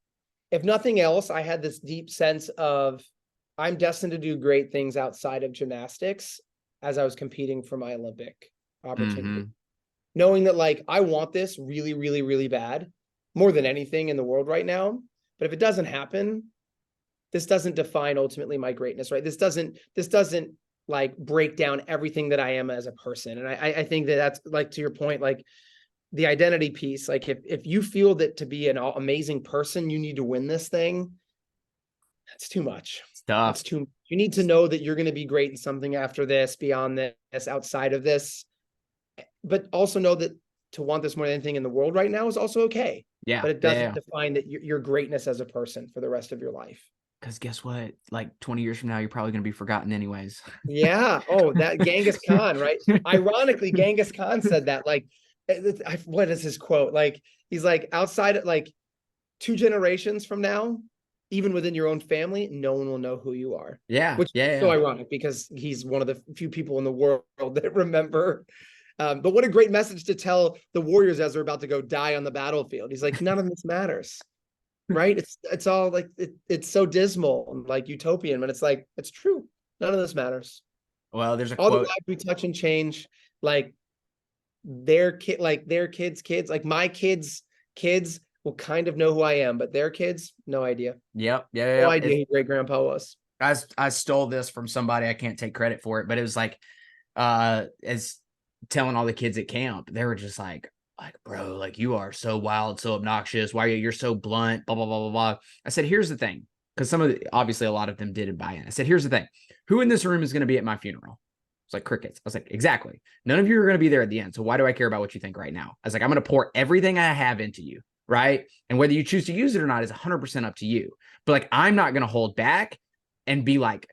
if nothing else, I had this deep sense of I'm destined to do great things outside of gymnastics as I was competing for my Olympic opportunity. Knowing that like, I want this really, really, really bad, more than anything in the world right now. But if it doesn't happen, this doesn't define ultimately my greatness, right? This doesn't like break down everything that I am as a person. And I think that's like, to your point, like the identity piece, like if you feel that to be an amazing person, you need to win this thing, that's too much. That's too much. You need to know that you're going to be great in something after this, beyond this, outside of this, but also know that to want this more than anything in the world right now is also okay. Yeah. But it doesn't define that your greatness as a person for the rest of your life. Because guess what? Like 20 years from now, you're probably going to be forgotten anyways. Yeah. Oh, that Genghis Khan, right? Ironically, Genghis Khan said that, like, what is his quote? Like, he's like, outside, like 2 generations from now, even within your own family, no one will know who you are. Yeah. Which Yeah. is so ironic because he's one of the few people in the world that remember. But what a great message to tell the warriors as they're about to go die on the battlefield. He's like, none of this matters, right? It's all like it's so dismal and like utopian, but it's like it's true. None of this matters. Well, there's a All the quote. lives we touch and change, like their kids, like my kids will kind of know who I am, but their kids, no idea. Yep. Yeah. No Yeah. idea who great grandpa was. I stole this from somebody. I can't take credit for it, but it was like, as telling all the kids at camp, they were just like, bro, like you are so wild, so obnoxious. Why you're so blunt, blah, blah, blah, blah, blah. I said, here's the thing. Cause obviously a lot of them didn't buy in. I said, here's the thing. Who in this room is going to be at my funeral? It's like crickets. I was like, exactly. None of you are going to be there at the end. So why do I care about what you think right now? I was like, I'm going to pour everything I have into you. Right. And whether you choose to use it or not is 100% up to you. But like, I'm not going to hold back and be like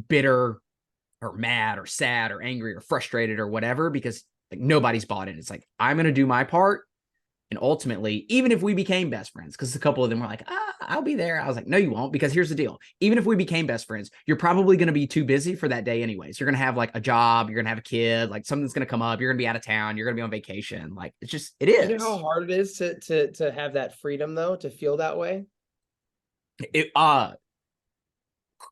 bitter or mad or sad or angry or frustrated or whatever, because like nobody's bought in. It's like, I'm going to do my part. And ultimately, even if we became best friends, because a couple of them were like, I'll be there. I was like, no, you won't, because here's the deal. Even if we became best friends, you're probably going to be too busy for that day anyways. You're going to have like a job. You're going to have a kid, like something's going to come up. You're going to be out of town. You're going to be on vacation. Like it is. You know how hard it is to have that freedom though, to feel that way?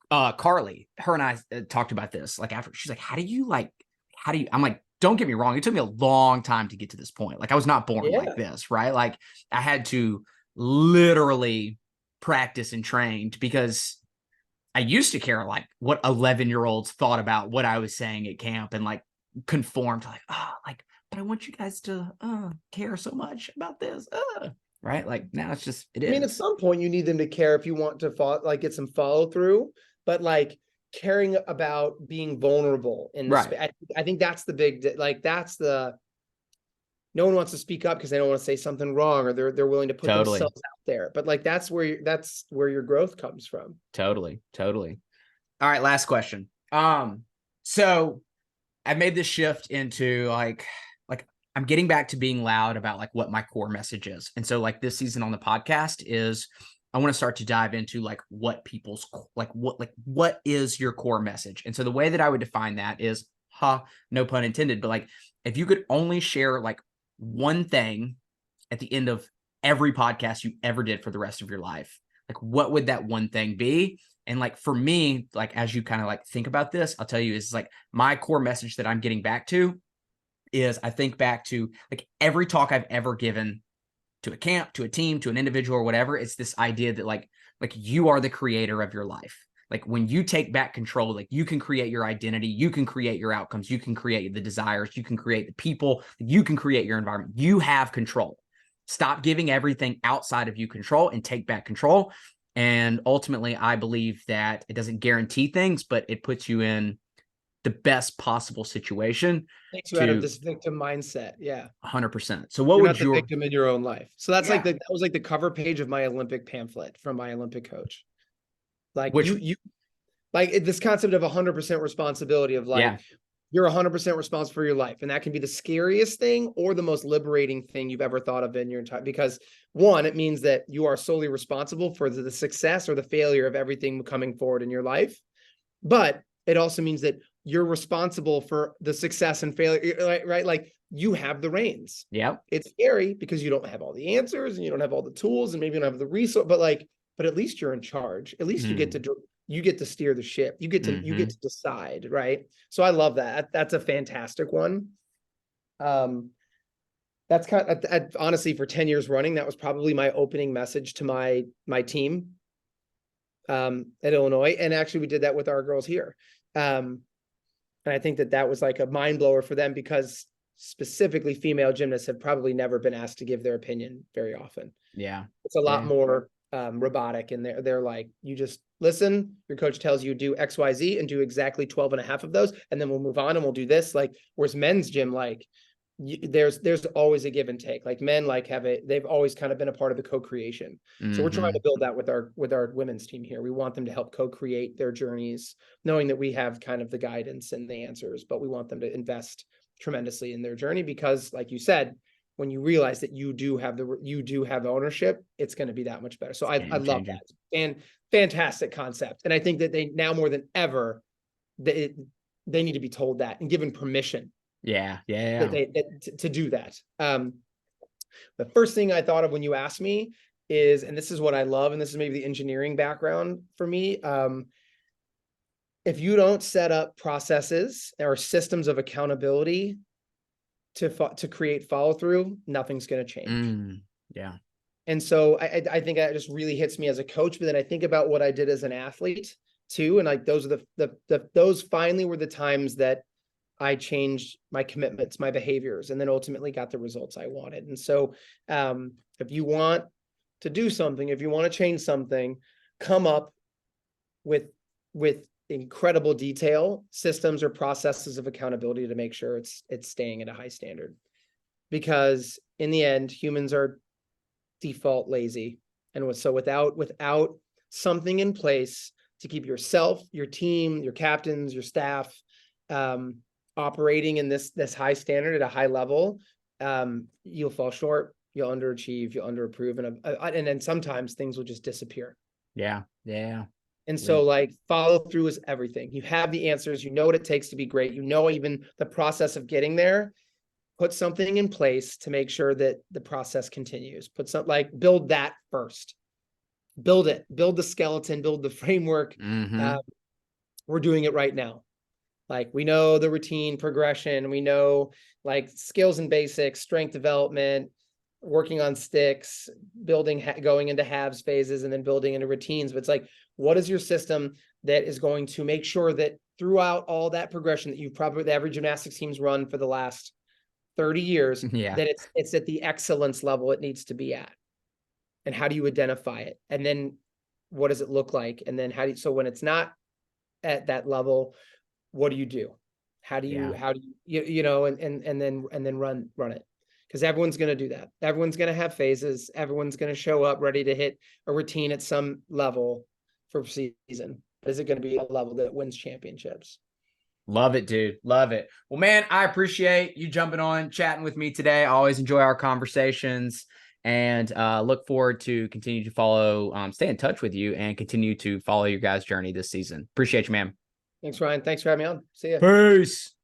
Carly, her and I talked about this. Like after, she's like, how do you, I'm like, don't get me wrong. It took me a long time to get to this point. Like I was not born like this, right? Like I had to literally practice and train, because I used to care like what 11-year-olds thought about what I was saying at camp, and like conform to like, but I want you guys to care so much about this. Right. Like now it's just, it is. I mean, at some point you need them to care if you want to get some follow through, but like caring about being vulnerable in this. Right. I think that's the big, like, no one wants to speak up because they don't want to say something wrong, or they're willing to put themselves out there. But like, that's where your growth comes from. Totally. All right. Last question. So I've made this shift into like I'm getting back to being loud about like what my core message is. And so like this season on the podcast is, I want to start to dive into like what people's what is your core message? And so the way that I would define that is, no pun intended, but like if you could only share like one thing at the end of every podcast you ever did for the rest of your life, like what would that one thing be? And like for me, like as you kind of like think about this, I'll tell you, is like my core message that I'm getting back to is, I think back to like every talk I've ever given to a camp, to a team, to an individual or whatever. It's this idea that like you are the creator of your life. Like when you take back control, like you can create your identity, you can create your outcomes, you can create the desires, you can create the people, you can create your environment. You have control. Stop giving everything outside of you control and take back control. And ultimately, I believe that it doesn't guarantee things, but it puts you in the best possible situation. Takes you out of this victim mindset. Yeah. 100%. So what You're would not the victim in your own life. So that's like that was like the cover page of my Olympic pamphlet from my Olympic coach. Like you like this concept of 100% responsibility of like, you're 100% responsible for your life. And that can be the scariest thing or the most liberating thing you've ever thought of in your entire, because one, it means that you are solely responsible for the success or the failure of everything coming forward in your life. But it also means that you're responsible for the success and failure, right? Like you have the reins. Yeah. It's scary because you don't have all the answers and you don't have all the tools and maybe you don't have the resource, but at least you're in charge. At least you get to steer the ship. You get to decide, right? So I love that. That's a fantastic one. That's kind of, honestly, for 10 years running, that was probably my opening message to my team at Illinois. And actually we did that with our girls here. And I think that was like a mind blower for them, because specifically female gymnasts have probably never been asked to give their opinion very often. Yeah. It's a lot more robotic, and they're like, you just listen, your coach tells you do XYZ and do exactly 12 and a half of those. And then we'll move on and we'll do this. Like, whereas men's gym, like there's always a give and take. Like men like they've always kind of been a part of the co-creation. So we're trying to build that with our women's team here. We want them to help co-create their journeys, knowing that we have kind of the guidance and the answers, but we want them to invest tremendously in their journey, because like you said, when you realize that you do have ownership, it's going to be that much better. So I love that. And fantastic concept. And I think that they now more than ever, they need to be told that and given permission. Yeah. To do that. The first thing I thought of when you asked me is, and this is what I love, and this is maybe the engineering background for me. If you don't set up processes or systems of accountability to create follow through, nothing's going to change. Yeah. And so I think that just really hits me as a coach. But then I think about what I did as an athlete too, and like those are those finally were the times that I changed my commitments, my behaviors, and then ultimately got the results I wanted. And so if you want to do something, if you want to change something, come up with incredible detail, systems or processes of accountability to make sure it's staying at a high standard. Because in the end, humans are default lazy. And so without something in place to keep yourself, your team, your captains, your staff, operating in this high standard at a high level, you'll fall short, you'll underachieve, you'll underapprove, and then sometimes things will just disappear. Yeah. And so like follow through is everything. You have the answers, you know what it takes to be great, you know even the process of getting there. Put something in place to make sure that the process continues. Build that first. Build it, build the skeleton, build the framework. We're doing it right now. Like we know the routine progression, we know like skills and basics, strength development, working on sticks, going into halves phases, and then building into routines. But it's like, what is your system that is going to make sure that throughout all that progression that the average gymnastics team's run for the last 30 years, that it's at the excellence level it needs to be at? And how do you identify it? And then what does it look like? And then so when it's not at that level, what do you do? How do you and then run it? Because everyone's going to do that. Everyone's going to have phases. Everyone's going to show up ready to hit a routine at some level for season. Is it going to be a level that wins championships? Love it, dude. Love it. Well, man, I appreciate you jumping on, chatting with me today. I always enjoy our conversations, and look forward to continue to stay in touch with you and continue to follow your guys' journey this season. Appreciate you, man. Thanks, Ryan. Thanks for having me on. See ya. Peace.